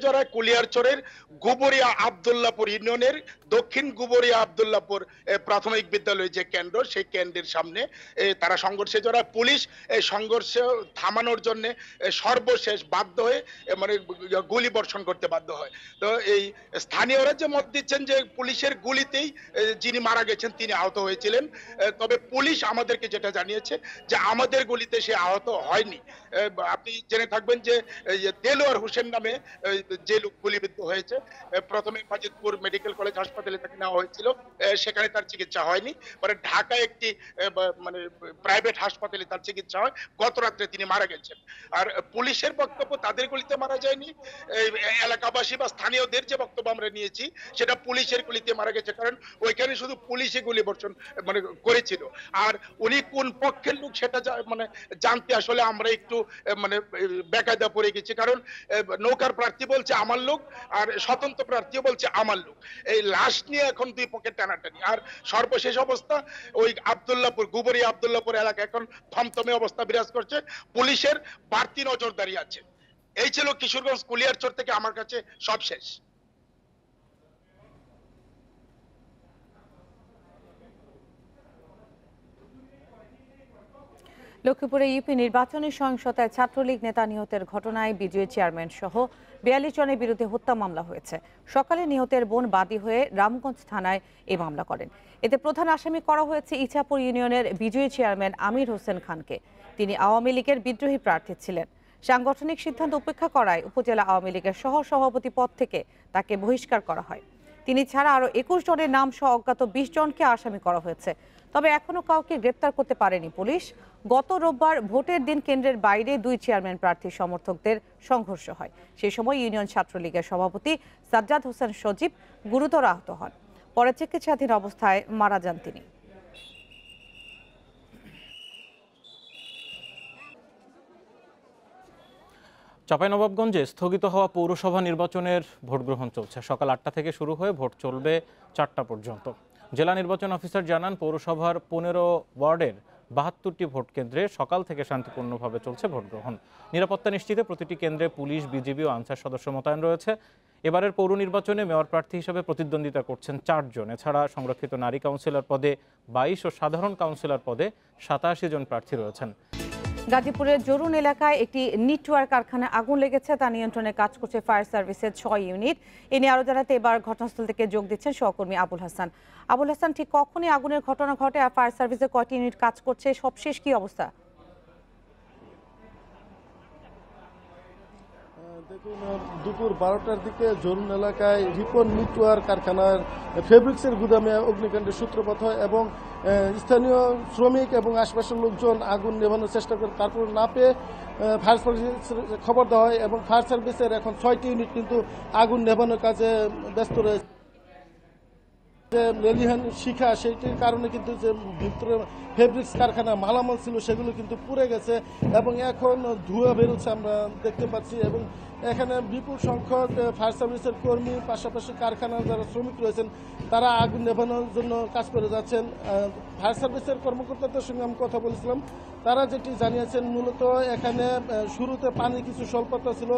জড়ায় কুলিয়ারচরের গোবরিয়া আবদুল্লাপুর ইউনিয়নের দক্ষিণ গোবরিয়া আবদুল্লাপুর প্রাথমিক বিদ্যালয় যে কেন্দ্র, সেই কেন্দ্রের সামনে তারা সংঘর্ষে জড়ায়। পুলিশ এই সংঘর্ষ থামানোর জন্য সর্বশেষ বাধ্য হয়ে মানে গুলি বর্ষণ করতে বাধ্য হয়। তো এই স্থানীয়রা যে মত দিচ্ছেন যে পুলিশের গুলিতে যিনি মারা গেছেন তিনি আহত হয়েছিলেন। তবে পুলিশ আমাদেরকে যেটা জানিয়েছে যে আমাদের গুলিতে সে আহত হয়নি। আপনি জেনে থাকবেন যে দেলোয়ার হোসেন নামে যে লোক গুলিবিদ্ধ হয়েছে, প্রথমে ফাজিলপুর মেডিকেল কলেজ হাসপাতালে তাকে নেওয়া হয়েছিল, সেখানে তার চিকিৎসা হয়নি। পরে ঢাকায় একটি মানে প্রাইভেট হাসপাতালে তার চিকিৎসা হয়। গত রাত্রে তিনি মারা গেছেন। আর পুলিশের বক্তব্য তাদের গুলিতে মারা যায়নি, এলাকাবাসী বা স্থানীয়দের যে বক্তব্য আমরা নিয়েছি সেটা পুলিশের গুলিতে মারা গেছে। কারণ ওইখানে শুধু পুলিশে গুলি বর্ষণ মানে করেছিল। আর উনি কোন পক্ষের লোক সেটা মানে জানতে আসলে আমরা একটু মানে বেকায়দা পড়ে গেছি। কারণ নৌকার প্রার্থী বলছে আমার লোক আর স্বতন্ত্র প্রার্থীও বলছে আমার লোক। এই লাশ নিয়ে এখন দুই পক্ষের টানাটানি। আর সর্বশেষ অবস্থা ওই আবদুল্লাপুর গোবরিয়া আবদুল্লাপুর এলাকা এখন থমথমে অবস্থা বিরাজ করছে। পুলিশের বাড়তি নজরদারি আছে। এই ছিল কিশোরগঞ্জ কুলিয়ারচর থেকে আমার কাছে সব শেষ। লক্ষ্মীপুরে ইউপি নির্বাচনী সহিংসতায় ছাত্রলীগ নেতা নিহতের ঘটনায় বিজয়ী চেয়ারম্যান সহ 42 জনের বিরুদ্ধে হত্যা মামলা হয়েছে। সকালে নিহতের বোন বাদী হয়ে রামগঞ্জ থানায় এই মামলা করেন। এতে প্রধান আসামি করা হয়েছে ইছাপুর ইউনিয়নের বিজয়ী চেয়ারম্যান আমির হোসেন খানকে। তিনি আওয়ামী লীগের বিদ্রোহী প্রার্থী ছিলেন। সাংগঠনিক সিদ্ধান্ত উপেক্ষা করায় উপজেলা আওয়ামী লীগের সহ সভাপতি পদ থেকে তাকে বহিষ্কার করা হয়। তিনি ছাড়া আরও 21 জনের নাম সহ অজ্ঞাত 20 জনকে আসামি করা হয়েছে। তবে এখনো কাউকে গ্রেপ্তার করতে পারেনি পুলিশ। গত রোববার ভোটের দিন কেন্দ্রের বাইরে 2 চেয়ারম্যান প্রার্থীর সমর্থকদের সংঘর্ষ হয়। সেই সময় ইউনিয়ন ছাত্রলীগের সভাপতি সাজ্জাদ হোসেন সজীব গুরুতর আহত হন। পরে চিকিৎসাধীন অবস্থায় মারা যান তিনি। চাঁপাইনবাবগঞ্জে স্থগিত হওয়া পৌরসভা নির্বাচনের ভোট গ্রহণ চলছে। সকাল 8টা থেকে শুরু হয়ে ভোট চলবে 4টা পর্যন্ত। জেলা নির্বাচন অফিসার জানান, পৌরসভার 15 ওয়ার্ডের 72টি ভোট কেন্দ্রে সকাল থেকে শান্তিপূর্ণভাবে চলছে ভোট গ্রহণ। নিরাপত্তা নিশ্চিতে প্রতিটি কেন্দ্রে পুলিশ, বিজিবি ও আনসার সদস্য মোতায়েন রয়েছে। এবারের পৌর নির্বাচনে মেয়র প্রার্থী হিসেবে প্রতিদ্বন্দ্বিতা করছেন 4 জন। এছাড়া সংরক্ষিত নারী কাউন্সিলর পদে 22 ও সাধারণ কাউন্সিলর পদে 87 জন প্রার্থী রয়েছেন। গাজীপুরের জরুন এলাকায় একটি নিটওয়ার কারখানায় আগুন লেগেছে, তা নিয়ন্ত্রণে কাজ করছে ফায়ার সার্ভিসের 6 ইউনিট। এ নিয়ে আরো জানাতে এবার ঘটনাস্থল থেকে যোগ দিচ্ছেন সহকর্মী আবুল হাসান। আবুল হাসান, ঠিক কখনই আগুনের ঘটনা ঘটে আর ফায়ার সার্ভিসের কয়টি ইউনিট কাজ করছে, সবশেষ কি অবস্থা? দেখুন, দুপুর 12টার দিকে জরুন এলাকায় রিপন নিটওয়ার কারখানার ফেব্রিক্সের গুদামে অগ্নিকাণ্ডের সূত্রপাত হয় এবং স্থানীয় শ্রমিক এবং আশপাশের লোকজন আগুন নেভানোর চেষ্টা করে। তারপর না পেয়ে ফায়ার সার্ভিসের খবর দেওয়া হয় এবং ফায়ার সার্ভিসের এখন 6টি ইউনিট কিন্তু আগুন নেভানোর কাজে ব্যস্ত রয়েছে। যে লেলিহান শিখা, সেইটির কারণে কিন্তু যে ভিতরে ফেব্রিক্স কারখানা মালামাল ছিল সেগুলো কিন্তু পুড়ে গেছে এবং এখন ধোঁয়া বেরোচ্ছে আমরা দেখতে পাচ্ছি। এবং এখানে বিপুল সংখ্যক ফায়ার সার্ভিসের কর্মী, পাশাপাশি কারখানার যারা শ্রমিক রয়েছেন তারা আগুন নেভানোর জন্য কাজ করে যাচ্ছেন। ফায়ার সার্ভিসের কর্মকর্তাদের সঙ্গে আমি কথা বলেছিলাম, তারা যেটি জানিয়েছেন মূলত এখানে শুরুতে পানি কিছু স্বল্পতা ছিল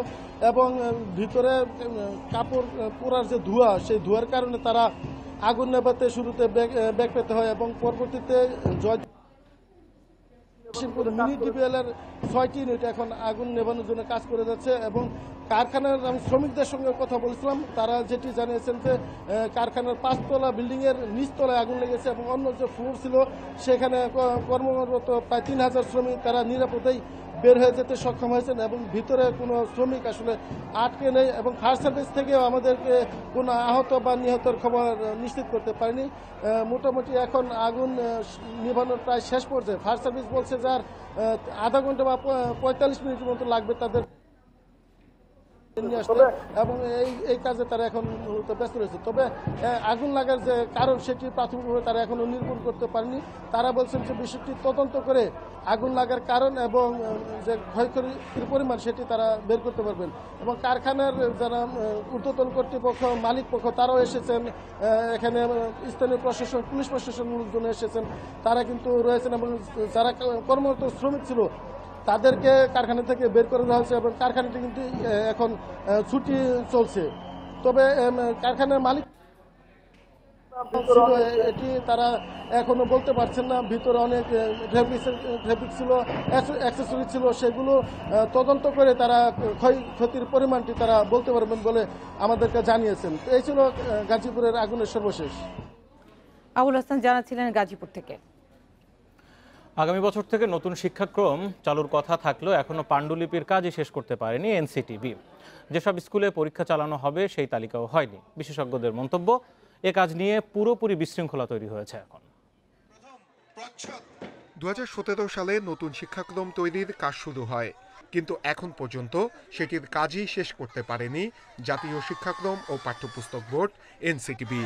এবং ভিতরে কাপড় পোড়ার যে ধোঁয়া, সেই ধোঁয়ার কারণে তারা আগুন নেভাতে শুরুতে বেগ পেতে হয় এবং পরবর্তীতে মিনি ডিবিএলের 6টি ইউনিট এখন আগুন নেভানোর জন্য কাজ করে যাচ্ছে। এবং কারখানার আমি শ্রমিকদের সঙ্গে কথা বলছিলাম, তারা যেটি জানিয়েছেন যে কারখানার 5তলা বিল্ডিংয়ের নিচতলায় আগুন লেগেছে এবং অন্য যে ফ্লোর ছিল সেখানে কর্মরত প্রায় 3000 শ্রমিক তারা নিরাপদেই বের হয়ে যেতে সক্ষম হয়েছেন এবং ভিতরে কোনো শ্রমিক আসলে আটকে নেই। এবং ফায়ার সার্ভিস থেকেও আমাদেরকে কোনো আহত বা নিহতর খবর নিশ্চিত করতে পারেনি। মোটামুটি এখন আগুন নিভানোর প্রায় শেষ পর্যায়ে। ফায়ার সার্ভিস বলছে যে আর আধা ঘন্টা বা 45 মিনিটের মতো লাগবে তাদের নিয়ে আসতে এবং এই কাজে তারা এখন মূলত ব্যস্ত রয়েছে। তবে আগুন লাগার যে কারণ সেটি প্রাথমিকভাবে তারা এখনো নিরূপণ করতে পারেনি। তারা বলছেন যে বিষয়টি তদন্ত করে আগুন লাগার কারণ এবং যে ক্ষয়ক্ষতির পরিমাণ সেটি তারা বের করতে পারবেন। এবং কারখানার যারা ঊর্ধ্বতন কর্তৃপক্ষ, মালিক পক্ষ তারাও এসেছেন, এখানে স্থানীয় প্রশাসন, পুলিশ প্রশাসন লোকজন এসেছেন, তারা কিন্তু রয়েছেন এবং যারা কর্মরত শ্রমিক ছিল তাদেরকে কারখানা থেকে বের করে দেওয়া হয়েছে এবং কারখানাটি কিন্তু এখন ছুটি চলছে। তবে কারখানার মালিক এটি তারা এখনো বলতে পারছেন না। ভিতরে অনেক ফেব্রিক ছিল, অ্যাক্সেসরি ছিল, সেগুলো তদন্ত করে তারা ক্ষয়ক্ষতির পরিমাণটি তারা বলতে পারবেন বলে আমাদেরকে জানিয়েছেন। এই ছিল গাজীপুরের আগুনের সর্বশেষ। আবুল হাসান জানাচ্ছিলেন গাজীপুর থেকে। আগামী বছর থেকে নতুন শিক্ষাক্রম চালুর কথা থাকলেও এখনো পাণ্ডুলিপির কাজই শেষ করতে পারেনি এনসিটিবি। যেসব স্কুলে পরীক্ষা চালানো হবে সেই তালিকাও হয়নি। বিশেষজ্ঞদের মন্তব্য, এ কাজ নিয়ে পুরোপুরি বিশৃঙ্খলা তৈরি হয়েছে এখন। 2017 সালে নতুন শিক্ষাক্রম তৈরির কাজ শুরু হয়, কিন্তু এখন পর্যন্ত সেটির কাজই শেষ করতে পারেনি জাতীয় শিক্ষাক্রম ও পাঠ্যপুস্তক বোর্ড এনসিটিবি।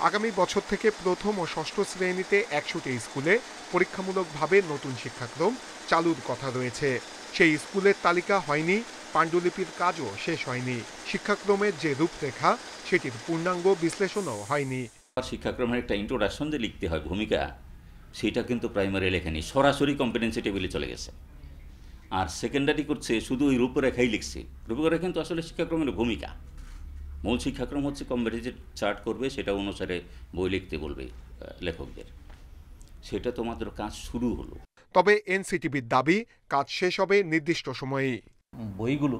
আগামী বছর থেকে প্রথম ও ষষ্ঠ শ্রেণীতে 100টি স্কুলে পরীক্ষামূলকভাবে নতুন শিক্ষাক্রম চালুর কথা রয়েছে। সেই স্কুলের তালিকা হয়নি, পাণ্ডুলিপির কাজও শেষ হয়নি। শিক্ষাক্রমের যে রূপরেখা সেটির পূর্ণাঙ্গ বিশ্লেষণও হয়নি। শিক্ষাক্রমের একটা ইন্ট্রোডাকশন যে লিখতে হয়, ভূমিকা, সেটা কিন্তু প্রাইমারি লেখেনি, সরাসরি কম্পিটেন্সি টেবিলে চলে গেছে। আর সেকেন্ডারি করছে শুধু ওই রূপরেখাই লিখছে। রূপরেখা কিন্তু আসলে শিক্ষাক্রমের ভূমিকা। মূল শিক্ষাক্রম হচ্ছে কম্পিটেন্সি চার্ট করবে, সেটা অনুসারে বই লিখতে বলবে লেখকদের। সেটা তো মাত্র কাজ শুরু হলো। তবে এনসিটিবির দাবি কাজ শেষ হবে নির্দিষ্ট সময়েই। বইগুলো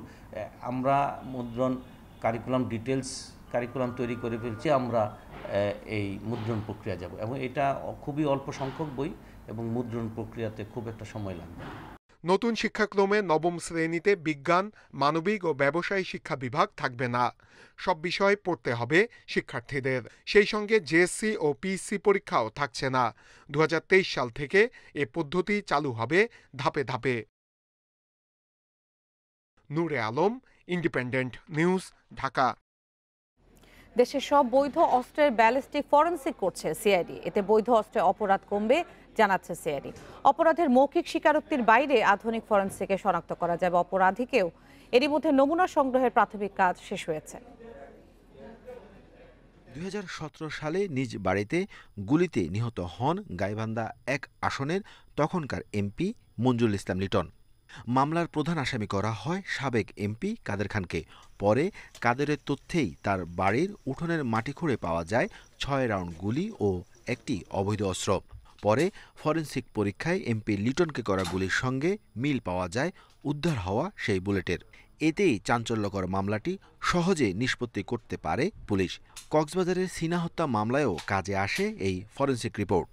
আমরা মুদ্রণ কারিকুলাম ডিটেলস কারিকুলাম তৈরি করে ফেলছি, আমরা এই মুদ্রণ প্রক্রিয়া যাব এবং এটা খুবই অল্প সংখ্যক বই এবং মুদ্রণ প্রক্রিয়াতে খুব একটা সময় লাগবে। নতুন শিক্ষাক্রমে নবম শ্রেণীতে বিজ্ঞান, মানবিক ও ব্যবসায় শিক্ষা বিভাগ থাকবে না। সব বিষয় পড়তে হবে শিক্ষার্থীদের। সেই সঙ্গে জেএসসি ও পিএসসি পরীক্ষাও থাকছে না। 2023 সাল থেকে এ পদ্ধতি চালু হবে ধাপে ধাপে। নূরে আলম, ইন্ডিপেন্ডেন্ট নিউজ, ঢাকা। দেশের সব বৈধ অস্ত্রের ব্যালিস্টিক ফরেনসিক করছে সিআইডি। এতে বৈধ অস্ত্রে অপরাধ কমবে জানাচ্ছে সিআইডি। অপরাধের মৌখিক স্বীকারোক্তির বাইরে আধুনিক ফরেনসিকে শনাক্ত করা যাবে অপরাধীকেও। এরই মধ্যে নমুনা সংগ্রহের প্রাথমিক কাজ শেষ হয়েছে। 2017 সালে নিজ বাড়িতে গুলিতে নিহত হন গাইবান্ধা 1 আসনের তখনকার এমপি মঞ্জুরুল ইসলাম লিটন। মামলার প্রধান আসামি করা হয় সাবেক এমপি কাদের খানকে। পরে কাদেরের তথ্যেই তার বাড়ির উঠোনের মাটি খুঁড়ে পাওয়া যায় 6 রাউন্ড গুলি ও একটি অবৈধ অস্ত্র। পরে ফরেনসিক পরীক্ষায় এমপি লিটনকে করা গুলির সঙ্গে মিল পাওয়া যায় উদ্ধার হওয়া সেই বুলেটের। এতেই চাঞ্চল্যকর মামলাটি সহজে নিষ্পত্তি করতে পারে পুলিশ। কক্সবাজারের সিনা হত্যা মামলায়ও কাজে আসে এই ফরেনসিক রিপোর্ট।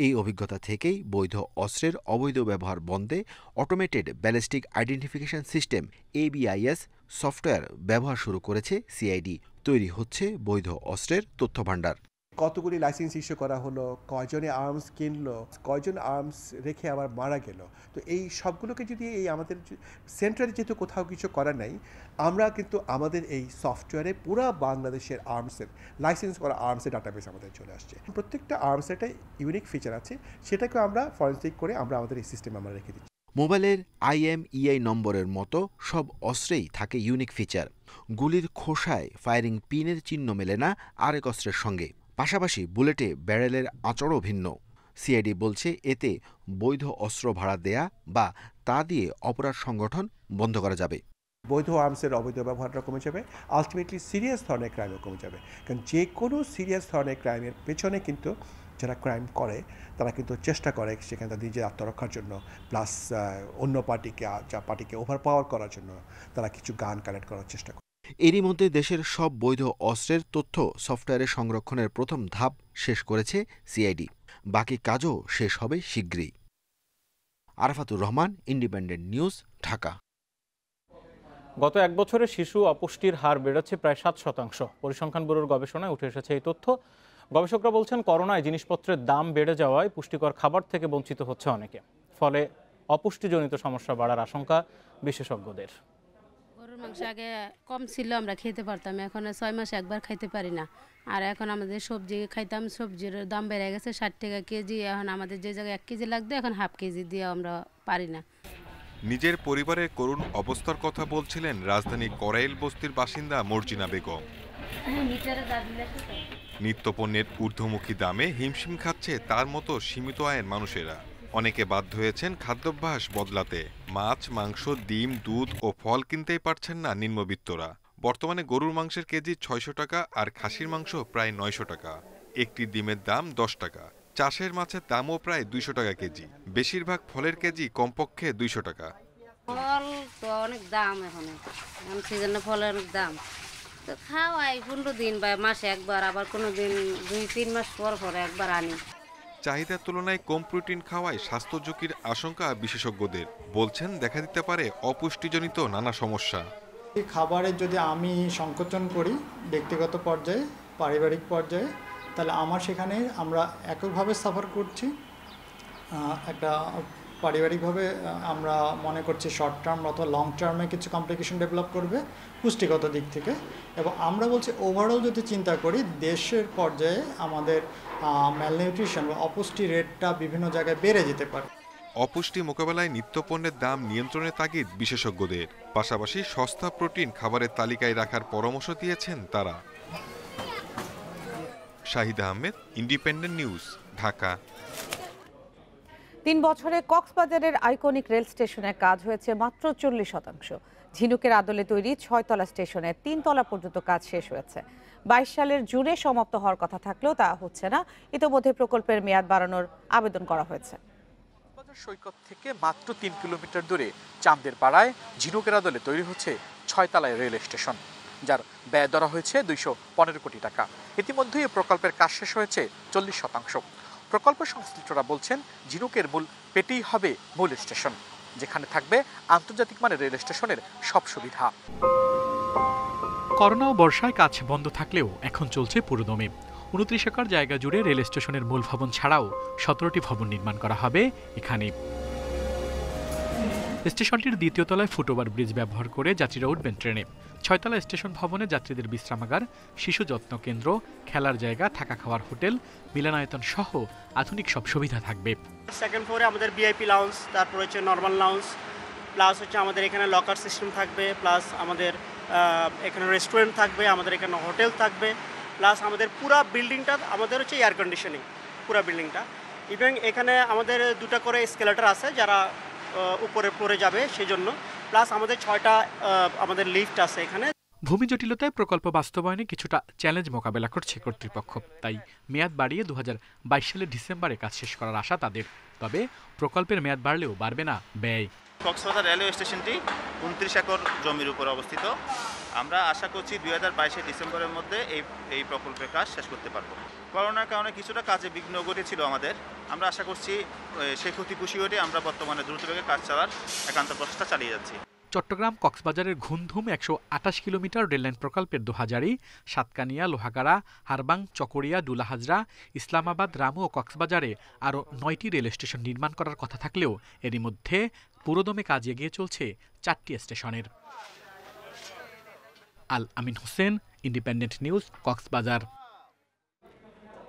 এই অভিজ্ঞতা থেকেই বৈধ অস্ত্রের অবৈধ ব্যবহার বন্ধে automated ballistic identification system ABIS software ব্যবহার শুরু করেছে সিআইডি। তৈরি হচ্ছে বৈধ অস্ত্রের তথ্যভাণ্ডার। কতগুলি লাইসেন্স ইস্যু করা হলো, কয়জনে আর্মস কিনলো, কয়জন আর্মস রেখে আবার মারা গেল। তো এই সবগুলোকে যদি এই আমাদের সেন্ট্রালে যেহেতু কোথাও কিছু করা নাই, আমরা কিন্তু আমাদের এই সফটওয়্যারে পুরো বাংলাদেশের আর্মসের লাইসেন্স করা আর্মসের ডাটাবেস আমাদের চলে আসছে। প্রত্যেকটা আর্মসের একটা ইউনিক ফিচার আছে, সেটাকে আমরা ফরেনসিক করে আমরা আমাদের এই সিস্টেমে আমরা রেখে দিচ্ছি। মোবাইলের IMEI নম্বরের মতো সব অস্ত্রেই থাকে ইউনিক ফিচার। গুলির খোসায় ফায়ারিং পিনের চিহ্ন মেলে না আরেক অস্ত্রের সঙ্গে। পাশাপাশি বুলেটে ব্যারেলের আঁচড়ও ভিন্ন। সিআইডি বলছে এতে বৈধ অস্ত্র ভাড়া দেয়া বা তা দিয়ে অপরাধ সংগঠন বন্ধ করা যাবে। বৈধ আর্মসের অবৈধ ব্যবহারটা কমে যাবে, আলটিমেটলি সিরিয়াস ধরনের ক্রাইমও কমে যাবে। কারণ যে কোনো সিরিয়াস ধরনের ক্রাইমের পেছনে কিন্তু যারা ক্রাইম করে তারা কিন্তু চেষ্টা করে সেখানে তাদের নিজের আত্মরক্ষার জন্য, প্লাস অন্য পার্টিকে ওভার পাওয়ার করার জন্য তারা কিছু গান কালেক্ট করার চেষ্টা করে। এরই মধ্যে দেশের সব বৈধ অস্ত্রের তথ্য সফটওয়্যারে সংরক্ষণের প্রথম ধাপ শেষ করেছে সিআইডি। বাকি কাজও শেষ হবে শীঘ্রই। আরাফাতুর রহমান, ইন্ডিপেন্ডেন্ট নিউজ, ঢাকা। গত 1 বছরে শিশু অপুষ্টির হার বেড়েছে প্রায় 7%। পরিসংখ্যান ব্যুরোর গবেষণায় উঠে এসেছে এই তথ্য। গবেষকরা বলছেন করোনায় জিনিসপত্রের দাম বেড়ে যাওয়ায় পুষ্টিকর খাবার থেকে বঞ্চিত হচ্ছে অনেকে। ফলে অপুষ্টিজনিত সমস্যা বাড়ার আশঙ্কা বিশেষজ্ঞদের। গরুর মাংস আগে কম ছিল, আমরা খেতে পারতাম, এখন 6 মাসে একবার খাইতে পারি না। আর এখন আমাদের সবজি খাইতাম, সবজির দাম বেড়ে গেছে 60 টাকা কেজি। এখন আমাদের যে জায়গায় 1 কেজি লাগবে এখন হাফ কেজি দিয়ে আমরা পারি না। নিজের পরিবারের করুণ অবস্থার কথা বলছিলেন রাজধানী করাইল বস্তির বাসিন্দা মর্জিনা বেগম। নিত্যপণ্যের ঊর্ধ্বমুখী দামে হিমশিম খাচ্ছে তার মতো সীমিত আয়ের মানুষেরা। অনেকে বাধ্য হয়েছেন খাদ্যাভ্যাস বদলাতে। মাছ, মাংস, ডিম, দুধ ও ফল কিনতেই পারছেন না নিম্নবিত্তরা। বর্তমানে গরুর মাংসের কেজি 600 টাকা আর খাসির মাংস প্রায় 900 টাকা। একটি ডিমের দাম 10 টাকা। চাষের মাছের দামও প্রায় 200 টাকা কেজি। বেশিরভাগ ফলের কেজি কমপক্ষে 200 টাকা। ফল তো অনেক দাম, এখন সিজনে ফলের অনেক দাম। তো খাওয়াই 15 দিন বা মাসে একবার, আবার কোনো দিন 2-3 মাস পর পর একবার আনি। চাহিদার তুলনায় কম প্রোটিন খাওয়ায় স্বাস্থ্য ঝুঁকির আশঙ্কা বিশেষজ্ঞদের। বলছেন দেখা দিতে পারে অপুষ্টিজনিত নানা সমস্যা। খাবারের যদি আমি সংকোচন করি ব্যক্তিগত পর্যায়ে, পারিবারিক পর্যায়ে, তাহলে আমার সেখানে আমরা এককভাবে সাফার করছি। একটা পারিবারিকভাবে আমরা মনে করছি শর্ট টার্ম অথবা লং টার্মে কিছু কমপ্লিকেশন ডেভেলপ করবে পুষ্টিগত দিক থেকে। এবং আমরা বলছি ওভারঅল যদি চিন্তা করি দেশের পর্যায়ে আমাদের ম্যালনিউট্রিশন বা অপুষ্টি রেটটা বিভিন্ন জায়গায় বেড়ে যেতে পারে। অপুষ্টি মোকাবেলায় নিত্যপণ্যের দাম নিয়ন্ত্রণের তাগিদ বিশেষজ্ঞদের। পাশাপাশি সস্তা প্রোটিন খাবারের তালিকায় রাখার পরামর্শ দিয়েছেন তারা। শাহিদ আহমেদ, ইন্ডিপেন্ডেন্ট নিউজ, ঢাকা। 3 বছরে কক্সবাজারের আইকনিক রেল স্টেশনের কাজ হয়েছে মাত্র 40%। ঝিনুকের আদলে তৈরি 6 তলা স্টেশনে 3 তলা পর্যন্ত কাজ শেষ হয়েছে। 22 সালের জুনে সমাপ্ত হওয়ার কথা থাকলেও তা হচ্ছে না। ইতিমধ্যে প্রকল্পের মেয়াদ বাড়ানোর আবেদন করা হয়েছে। কক্সবাজার সৈকত থেকে মাত্র 3 কিলোমিটার দূরে চাঁদের পাড়ায় ঝিনুকের আদলে তৈরি হচ্ছে 6 তলায় রেল স্টেশন, যার ব্যয় ধরা হয়েছে 215 কোটি টাকা। ইতিমধ্যে এই প্রকল্পের কাজ শেষ হয়েছে 40%। প্রকল্প সংশ্লিষ্টরা বলছেন ঝিনুকের মূল পেটেই হবে মূল স্টেশন, যেখানে থাকবে আন্তর্জাতিক মানের রেল স্টেশনের সব সুবিধা। করোনা ও বর্ষায় কাজ বন্ধ থাকলেও এখন চলছে পুরোদমে। 29 একর জায়গা জুড়ে রেল স্টেশনের মূল ভবন ছাড়াও 17টি ভবন নির্মাণ করা হবে এখানে। স্টেশনটির দ্বিতীয় তলায় ফুটওভার ব্রিজ ব্যবহার করে যাত্রীরা উঠবেন ট্রেনে। 6 তলা স্টেশন ভবনে যাত্রীদের বিশ্রামাগার, শিশু যত্ন কেন্দ্র, খেলার জায়গা, থাকা খাওয়ার হোটেল, মিলনায়তন সহ আধুনিক সব সুবিধা থাকবে। সেকেন্ড ফ্লোরে আমাদের ভিআইপি লাউঞ্জ, তারপর হচ্ছে নর্মাল লাউঞ্জ, প্লাস হচ্ছে আমাদের এখানে লকার সিস্টেম থাকবে, প্লাস আমাদের এখানে রেস্টুরেন্ট থাকবে, আমাদের এখানে হোটেল থাকবে, প্লাস আমাদের পুরো বিল্ডিংটা আমাদের হচ্ছে এয়ার কন্ডিশনিং পুরো বিল্ডিংটা। ইভেন এখানে আমাদের 2টা করে এসকেলেটর আছে যারা উপরে পড়ে যাবে সেই জন্য, প্লাস আমাদের 6টা আমাদের লিফট আছে এখানে। ভূমি জটিলতায় প্রকল্প বাস্তবায়নে কিছুটা চ্যালেঞ্জ মোকাবেলা করছে কর্তৃপক্ষ, তাই মেয়াদ বাড়িয়ে 2022 সালের ডিসেম্বরে কাজ শেষ করার আশা তাদের। তবে প্রকল্পের মেয়াদ বাড়লেও বাড়বে না ব্যয়। কক্সবাজার রেলওয়ে স্টেশনটি 29 একর জমির উপর অবস্থিত। আমরা আশা করছি 2022 ডিসেম্বরের মধ্যে এই প্রকল্পের কাজ শেষ করতে পারবো। করোনার কারণে কিছুটা কাজে বিঘ্ন ঘটেছিল আমাদের। আমরা আশা করছি সেই ক্ষতি পুষি হয়ে আমরা বর্তমানে দ্রুতবেগে কাজ চালার একান্ত প্রচেষ্টা চালিয়ে যাচ্ছি। চট্টগ্রাম কক্সবাজারের ঘুমধুম 128 কিলোমিটার রেললাইন প্রকল্পের দোহাজারি, সাতকানিয়া, লোহাগাড়া, হারবাং, চকরিয়া, ডুলাহাজরা, ইসলামাবাদ, রামু ও কক্সবাজারে আরও 9টি রেল স্টেশন নির্মাণ করার কথা থাকলেও এরই মধ্যে পুরোদমে কাজ এগিয়ে চলছে 4টি স্টেশনের। আল আমিন হোসেন, ইন্ডিপেন্ডেন্ট নিউজ, কক্সবাজার।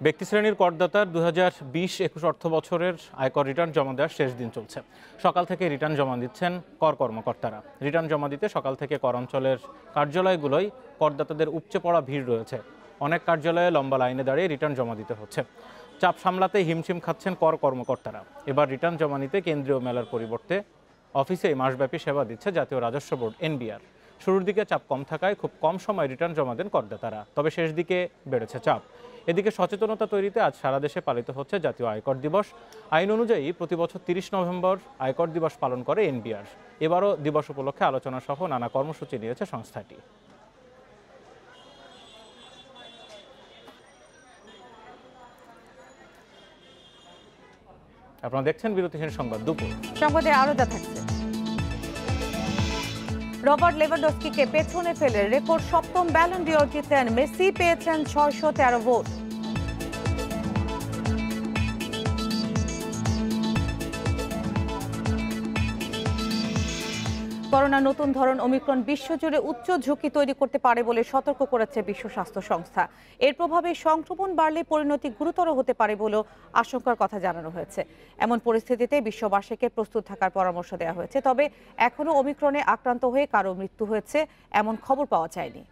ব্যক্তিশ্রেণীর করদাতার 2020-21 অর্থ বছরের আয়কর রিটার্ন জমা দেওয়ার শেষ দিন চলছে। সকাল থেকে রিটার্ন জমা দিচ্ছেন কর কর্মকর্তারা। রিটার্ন জমা দিতে সকাল থেকে কর অঞ্চলের কার্যালয়গুলোয় করদাতাদের উপচে পড়া ভিড় রয়েছে। অনেক কার্যালয়ে লম্বা লাইনে দাঁড়িয়ে রিটার্ন জমা দিতে হচ্ছে। চাপ সামলাতে হিমশিম খাচ্ছেন কর কর্মকর্তারা। এবার রিটার্ন জমা নিতে কেন্দ্রীয় মেলার পরিবর্তে অফিসেই মাসব্যাপী সেবা দিচ্ছে জাতীয় রাজস্ব বোর্ড এনবিআর। শুরুর দিকে চাপ কম থাকায় খুব কম সময় রিটার্ন জমা দেন করদাতারা, তবে শেষ দিকে বেড়েছে চাপ। এদিকে সচেতনতা তৈরিতে আজ সারা দেশে পালিত হচ্ছে জাতীয় আয়কর দিবস। আইন অনুযায়ী প্রতি বছর 30 নভেম্বর আয়কর দিবস পালন করে এনবিআর। এবারও দিবস উপলক্ষে আলোচনা সহ নানা কর্মসূচি নিয়েছে সংস্থাটি। আপনারা দেখছেন বিরতিহীন সংবাদ দুপুর। সংবাদে আরো যা থাকছে। রবার্ট লেভানডস্কিকে পেছনে ফেলে রেকর্ড 7ম ব্যালন ডিওর জিতেন মেসি, পেয়েছেন 613 ভোট। করোনা নতুন ধরন ওমিক্রন বিশ্বজুড়ে উচ্চ ঝুঁকি তৈরি করতে পারে বলে সতর্ক করেছে বিশ্ব স্বাস্থ্য সংস্থা। এর প্রভাবে সংক্রমণ বাড়লে পরিণতি গুরুতর হতে পারে বলেও আশঙ্কার কথা জানানো হয়েছে। এমন পরিস্থিতিতে বিশ্ববাসীকে প্রস্তুত থাকার পরামর্শ দেওয়া হয়েছে। তবে এখনো ওমিক্রনে আক্রান্ত হয়ে কারো মৃত্যু হয়েছে এমন খবর পাওয়া যায়নি।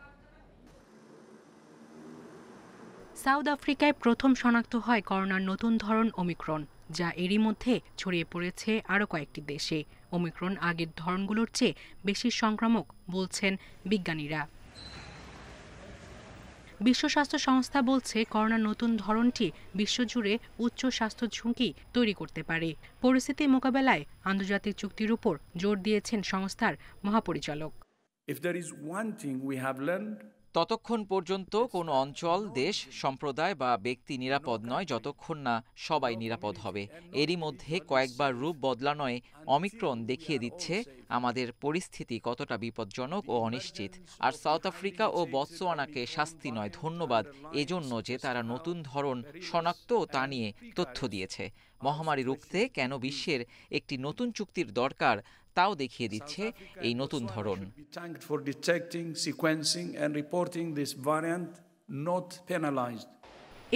সাউথ আফ্রিকায় প্রথম শনাক্ত হয় করোনার নতুন ধরন ওমিক্রন, যা এরই মধ্যে ছড়িয়ে পড়েছে আরও কয়েকটি দেশে। ওমিক্রন আগের ধরনগুলোর চেয়ে বেশি সংক্রামক বলছেন বিজ্ঞানীরা। বিশ্ব স্বাস্থ্য সংস্থা বলছে করোনার নতুন ধরনটি বিশ্বজুড়ে উচ্চ স্বাস্থ্য ঝুঁকি তৈরি করতে পারে। পরিস্থিতি মোকাবেলায় আন্তর্জাতিক চুক্তির উপর জোর দিয়েছেন সংস্থার মহাপরিচালক। ততক্ষণ পর্যন্ত কোনো অঞ্চল, দেশ, সম্প্রদায় বা ব্যক্তি নিরাপদ নয় যতক্ষণ না সবাই নিরাপদ হবে। এরই মধ্যে কয়েকবার রূপ বদলানোয় অমিক্রন দেখিয়ে দিচ্ছে আমাদের পরিস্থিতি কতটা বিপজ্জনক ও অনিশ্চিত। আর সাউথ আফ্রিকা ও বতসোয়ানাকে শাস্তি নয়, ধন্যবাদ এজন্য যে তারা নতুন ধরন শনাক্ত ও তা নিয়ে তথ্য দিয়েছে। মহামারী রুখতে কেন বিশ্বের একটি নতুন চুক্তির দরকার তাও দেখিয়ে দিচ্ছে এই নতুন ধরন।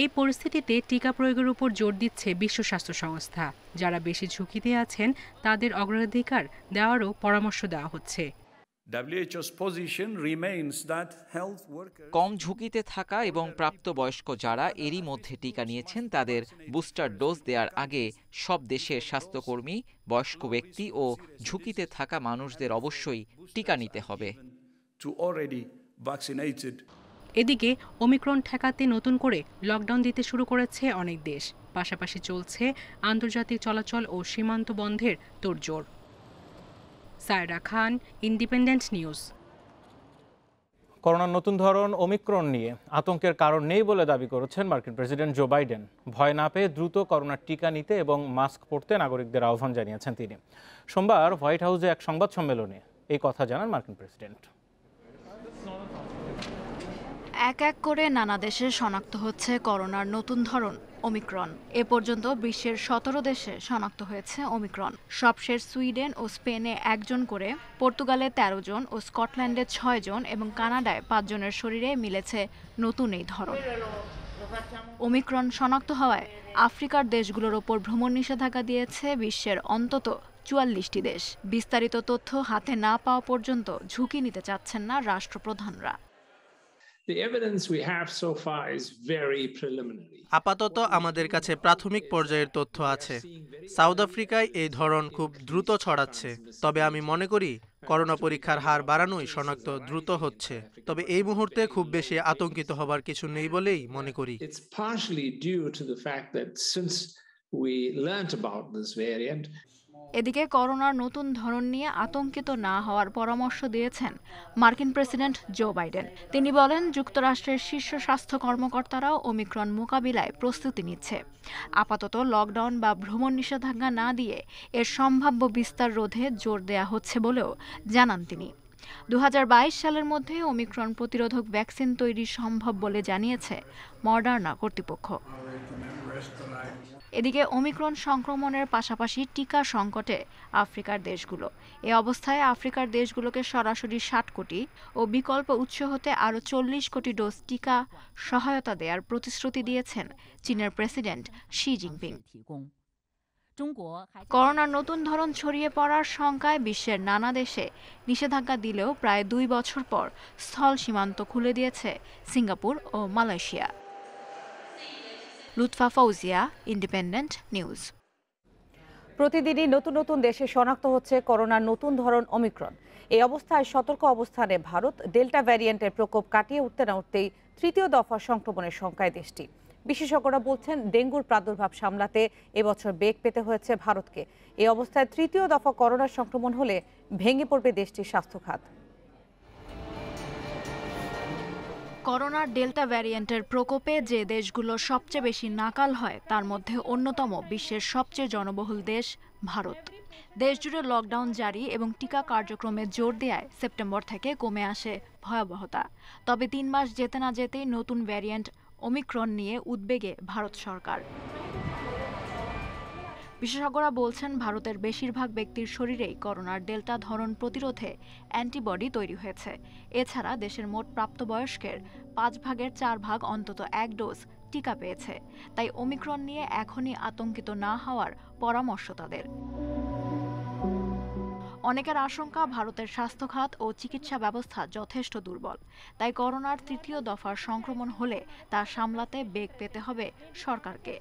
এই পরিস্থিতিতে টিকা প্রয়োগের উপর জোর দিচ্ছে বিশ্ব স্বাস্থ্য সংস্থা। যারা বেশি ঝুঁকিতে আছেন তাদের অগ্রাধিকার দেওয়ারও পরামর্শ দেওয়া হচ্ছে। কম ঝুঁকিতে থাকা এবং প্রাপ্তবয়স্ক যারা এরই মধ্যে টিকা নিয়েছেন তাদের বুস্টার ডোজ দেওয়ার আগে সব দেশের স্বাস্থ্যকর্মী, বয়স্ক ব্যক্তি ও ঝুঁকিতে থাকা মানুষদের অবশ্যই টিকা নিতে হবে। এদিকে ওমিক্রন ঠেকাতে নতুন করে লকডাউন দিতে শুরু করেছে অনেক দেশ। পাশাপাশি চলছে আন্তর্জাতিক চলাচল ও সীমান্ত বন্ধের তোড়জোড়। সায়রা খান, ইন্ডিপেন্ডেন্ট নিউজ। করোনার নতুন ধরন ওমিক্রন নিয়ে আতঙ্কের কারণ নেই বলে দাবি করেছেন মার্কিন প্রেসিডেন্ট জো বাইডেন। ভয় না পেয়ে দ্রুত করোনার টিকা নিতে এবং মাস্ক পরতে নাগরিকদের আহ্বান জানিয়েছেন তিনি। সোমবার হোয়াইট হাউসে এক সংবাদ সম্মেলনে এই কথা জানান মার্কিন প্রেসিডেন্ট। এক এক করে নানা দেশে শনাক্ত হচ্ছে করোনার নতুন ধরন ওমিক্রন। এ পর্যন্ত বিশ্বের 17 দেশে শনাক্ত হয়েছে ওমিক্রন। সবশেষ সুইডেন ও স্পেনে 1 জন করে, পর্তুগালে 13 জন ও স্কটল্যান্ডে 6 জন এবং কানাডায় 5 জনের শরীরে মিলেছে নতুন এই ধরন। ওমিক্রন শনাক্ত হওয়ায় আফ্রিকার দেশগুলোর ওপর ভ্রমণ নিষেধাজ্ঞা দিয়েছে বিশ্বের অন্তত 44টি দেশ। বিস্তারিত তথ্য হাতে না পাওয়া পর্যন্ত ঝুঁকি নিতে চাচ্ছেন না রাষ্ট্রপ্রধানরা। আপাতত আমাদের কাছে প্রাথমিক পর্যায়ের তথ্য আছে। সাউথ আফ্রিকায় এই ধরন খুব দ্রুত ছড়াচ্ছে, তবে আমি মনে করি করোনা পরীক্ষার হার বাড়ানোই শনাক্ত দ্রুত হচ্ছে। তবে এই মুহূর্তে খুব বেশি আতঙ্কিত হবার কিছু নেই বলেই মনে করি। এদিকে করোনার নতুন ধরন নিয়ে আতঙ্কিত না হওয়ার পরামর্শ দিয়েছেন মার্কিন প্রেসিডেন্ট জো বাইডেন। তিনি বলেন, যুক্তরাষ্ট্রের শীর্ষ স্বাস্থ্য কর্মকর্তারাও ওমিক্রন মোকাবিলায় প্রস্তুতি নিচ্ছে। আপাতত লকডাউন বা ভ্রমণ নিষেধাজ্ঞা না দিয়ে এর সম্ভাব্য বিস্তার রোধে জোর দেয়া হচ্ছে বলেও জানান তিনি। 2022 সালের মধ্যে ওমিক্রন প্রতিরোধক ভ্যাকসিন তৈরি সম্ভব বলে জানিয়েছে মডার্না কর্তৃপক্ষ। এদিকে ওমিক্রন সংক্রমণের পাশাপাশি টিকা সংকটে আফ্রিকার দেশগুলো। এ অবস্থায় আফ্রিকার দেশগুলোকে সরাসরি 60 কোটি ও বিকল্প উৎস হতে আরও 40 কোটি ডোজ টিকা সহায়তা দেওয়ার প্রতিশ্রুতি দিয়েছেন চীনের প্রেসিডেন্ট শি জিনপিং। করোনার নতুন ধরন ছড়িয়ে পড়ার শঙ্কায় বিশ্বের নানা দেশে নিষেধাজ্ঞা দিলেও প্রায় 2 বছর পর স্থল সীমান্ত খুলে দিয়েছে সিঙ্গাপুর ও Malaysia. Lutfa Fouzia, Independent News. প্রতিদিনই নতুন নতুন দেশে শনাক্ত হচ্ছে করোনার নতুন ধরন ওমিক্রন। এই অবস্থায় সতর্ক অবস্থানে ভারত ডেল্টা ভ্যারিয়েন্টের প্রকোপ কাটিয়ে উঠতে না উঠতেই তৃতীয় দফা সংক্রমণের শঙ্কায় দেশটি। বিশেষজ্ঞরা বলছেন, ডেঙ্গুর প্রাদুর্ভাব সামলাতে এবছর বেগ পেতে হয়েছে ভারতকে। এই অবস্থায় তৃতীয় দফা করোনার সংক্রমণ হলে ভেঙে পড়বে দেশটির স্বাস্থ্য খাত। করোনার ডেল্টা ভ্যারিয়েন্টের প্রকোপে যে দেশগুলো সবচেয়ে বেশি নাকাল হয় তার মধ্যে অন্যতম বিশ্বের সবচেয়ে জনবহুল দেশ ভারত। দেশজুড়ে লকডাউন জারি এবং টিকা কার্যক্রমে জোর দেওয়ায় সেপ্টেম্বর থেকে কমে আসে ভয়াবহতা। তবে 3 মাস যেতে না যেতেই নতুন ভ্যারিয়েন্ট ওমিক্রন নিয়ে উদ্বেগে ভারত সরকার। বিশেষজ্ঞরা বলছেন, ভারতের বেশিরভাগ ব্যক্তির শরীরেই করোনার ডেল্টা ধরন প্রতিরোধে অ্যান্টিবডি তৈরি হয়েছে। এছাড়া দেশের মোট প্রাপ্তবয়স্কের 5 ভাগের 4 ভাগ অন্তত 1 ডোজ টিকা পেয়েছে। তাই ওমিক্রন নিয়ে এখনই আতঙ্কিত না হওয়ার পরামর্শ তাদের। অনেকের আশঙ্কা, ভারতের স্বাস্থ্য খাত ও চিকিৎসা ব্যবস্থা যথেষ্ট দুর্বল। তাই করোনার তৃতীয় দফার সংক্রমণ হলে তা সামলাতে বেগ পেতে হবে সরকারকে।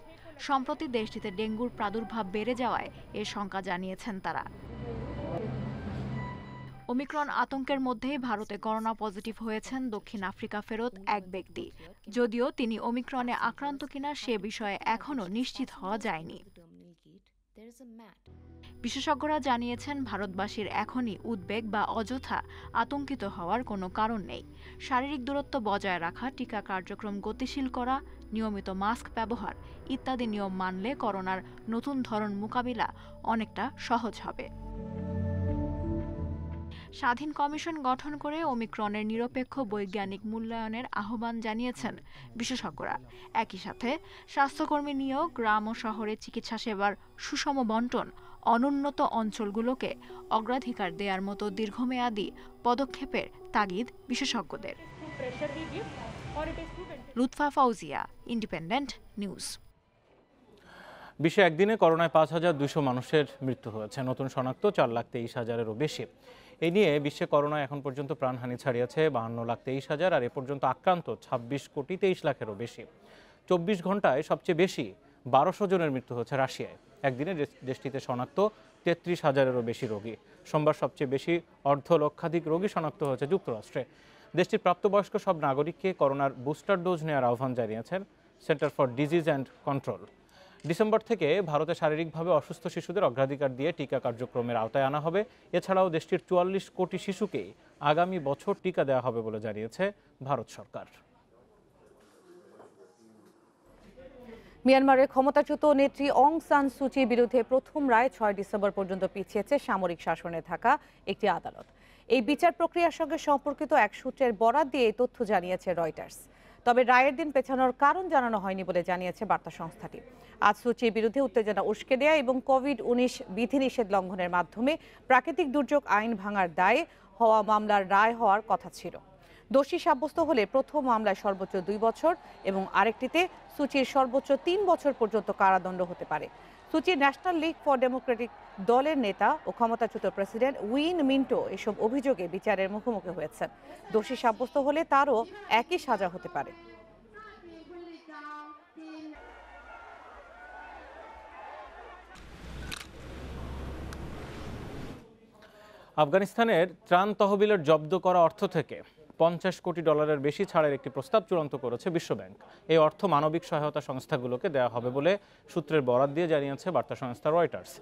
সম্প্রতি দেশটিতে ডেঙ্গুর প্রাদুর্ভাব বেড়ে যাওয়ায় এ শঙ্কা জানিয়েছেন তারা। ওমিক্রন আতঙ্কের মধ্যেই ভারতে করোনা পজিটিভ হয়েছেন দক্ষিণ আফ্রিকা ফেরত এক ব্যক্তি। যদিও তিনি ওমিক্রনে আক্রান্ত কিনা সে বিষয়ে এখনও নিশ্চিত হওয়া যায়নি। বিশেষজ্ঞরা জানিয়েছেন, ভারতবাসীর এখনই উদ্বেগ বা অযথা আতঙ্কিত হওয়ার কোনো কারণ নেই। শারীরিক দূরত্ব বজায় রাখা, টিকা কার্যক্রম গতিশীল করা, নিয়মিত মাস্ক ব্যবহার ইত্যাদি নিয়ম মানলে করোনার নতুন ধরন মোকাবিলা অনেকটা সহজ হবে। স্বাধীন কমিশন গঠন করে ওমিক্রনের নিরপেক্ষ বৈজ্ঞানিক মূল্যায়নের আহ্বান জানিয়েছেন বিশেষজ্ঞরা। একই সাথে স্বাস্থ্যকর্মী নিয়োগ, গ্রাম ও শহরে চিকিৎসা সেবার সুষম বন্টন, অনুন্নত অঞ্চলগুলোকে অগ্রাধিকার দেওয়ার মতো দীর্ঘমেয়াদী পদক্ষেপের তাগিদ বিশেষজ্ঞদের। Lutfa Fouzia, Independent news. বিশ্বে একদিনে করোনায় 5,200 মানুষের মৃত্যু হয়েছে। নতুন শনাক্ত 4,23,000-এরও বেশি। এই নিয়ে বিশ্বে করোনা এখন পর্যন্ত প্রাণহানি ছাড়িয়েছে 52,23,000, আর এ পর্যন্ত আক্রান্ত 26,23,00,000-এরও বেশি। 24 ঘন্টায় সবচেয়ে বেশি 1200 জনের মৃত্যু হয়েছে রাশিয়ায়। একদিনে দেশটিতে শনাক্ত 33,000-এরও বেশি রোগী। সোমবার সবচেয়ে বেশি 1,50,000 রোগী শনাক্ত হয়েছে যুক্তরাষ্ট্রে। দেশটির প্রাপ্তবয়স্ক সব নাগরিককে করোনার বুস্টার ডোজ নেওয়ার আহ্বান জানিয়েছেন centre for disease and control. December থেকে ভারতে শারীরিকভাবে অসুস্থ শিশুদের অগ্রাধিকার দিয়ে টিকা কার্যক্রমের আওতায় আনা হবে। এছাড়াও দেশটির 44 কোটি শিশুকেই আগামী বছর টিকা দেওয়া হবে বলে জানিয়েছে ভারত সরকার। মিয়ানমারের ক্ষমতাচ্যুত নেত্রী অং সান সুচির বিরুদ্ধে প্রথম রায় 6 ডিসেম্বর পর্যন্ত পিছিয়েছে সামরিক শাসনে থাকা একটি আদালত। এই বিচার প্রক্রিয়ার সঙ্গে সম্পর্কিত এক সূত্রের বরাত দিয়ে এই তথ্য জানিয়েছে রয়টার্স। তবে রায়ের দিন পেছানোর কারণ জানানো হয়নি বলে জানিয়েছে বার্তা সংস্থাটি। আজ সুচির বিরুদ্ধে উত্তেজনা উস্কে দেয়া এবং কোভিড-19 বিধিনিষেধ লঙ্ঘনের মাধ্যমে প্রাকৃতিক দুর্যোগ আইন ভাঙার দায়ে হওয়া মামলার রায় হওয়ার কথা ছিল। দোষী সাব্যস্ত হলে প্রথম মামলায় সর্বোচ্চ 2 বছর এবং আরেকটিতে সুচির সর্বোচ্চ 3 বছর পর্যন্ত কারাদণ্ড হতে পারে। সুচির ন্যাশনাল লীগ ফর ডেমোক্রেটিক দলের নেতা ও ক্ষমতাচ্যুত প্রেসিডেন্ট উইন মিন্টো এসব অভিযোগে বিচারের মুখোমুখি হয়েছেন। দোষী সাব্যস্ত হলে তারও একই সাজা হতে পারে। আফগানিস্তানের ত্রাণ তহবিলের জব্দ করা অর্থ থেকে $50 কোটি বেশি ছাড়ের একটি প্রস্তাব চূড়ান্ত করেছে বিশ্বব্যাংক। এই অর্থ মানবিক সহায়তা সংস্থাগুলোকে দেওয়া হবে বলে সূত্রের বরাত দিয়ে জানিয়েছে বার্তা সংস্থা রয়টার্স।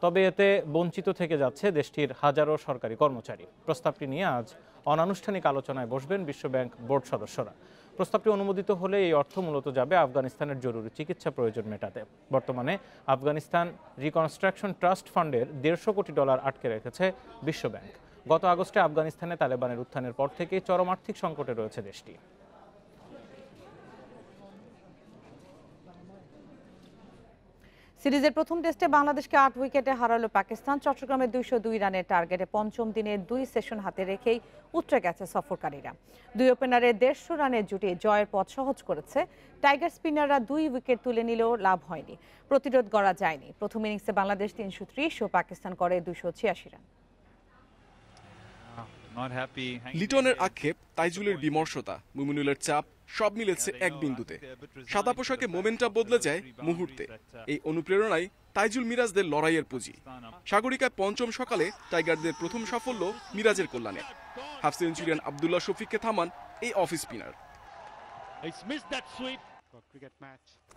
তবে এতে বঞ্চিত থেকে যাচ্ছে দেশটির হাজারো সরকারি কর্মচারী। প্রস্তাবটি নিয়ে আজ অনানুষ্ঠানিক আলোচনায় বসবেন বিশ্বব্যাংক বোর্ড সদস্যরা। প্রস্তাবটি অনুমোদিত হলে এই অর্থ মূলত যাবে আফগানিস্তানের জরুরি চিকিৎসা প্রয়োজন মেটাতে। বর্তমানে আফগানিস্তান রিকনস্ট্রাকশন ট্রাস্ট ফান্ডের $150 কোটি আটকে রেখেছে বিশ্বব্যাংক। গত আগস্টে আফগানিস্তানে তালেবানের উত্থানের পর থেকেই চরম আর্থিক সংকটে রয়েছে দেশটি। সিরিজের প্রথম টেস্টে বাংলাদেশকে 8 উইকেটে হারালো পাকিস্তান। চট্টগ্রামে 202 রানের টার্গেটে পঞ্চম দিনের 2 সেশন হাতে রেখেই উতরে গেছে সফরকারীরা। 2 ওপেনারের 150 রানের জুটি জয়ের পথ সহজ করেছে। টাইগার স্পিনাররা 2 উইকেট তুলে নিলেও লাভ হয়নি, প্রতিরোধ গড়া যায়নি। প্রথম ইনিংসে বাংলাদেশ 330 ও পাকিস্তান করে 286 রান। লিটনের আক্ষেপ, তাইজুলের বিমর্ষতা, মুমিনুলের চাপ সব মিলেছে এক বিন্দুতে। সাদা পোশাকে মোমেন্টাম বদলে যায় মুহূর্তে। এই অনুপ্রেরণাই তাইজুল মিরাজদের লড়াইয়ের পুঁজি। সাগরিকায় পঞ্চম সকালে টাইগারদের প্রথম সাফল্য মিরাজের কল্যাণে। হাফ সেঞ্চুরিয়ান আব্দুল্লাহ শফিককে থামান এই অফ স্পিনার।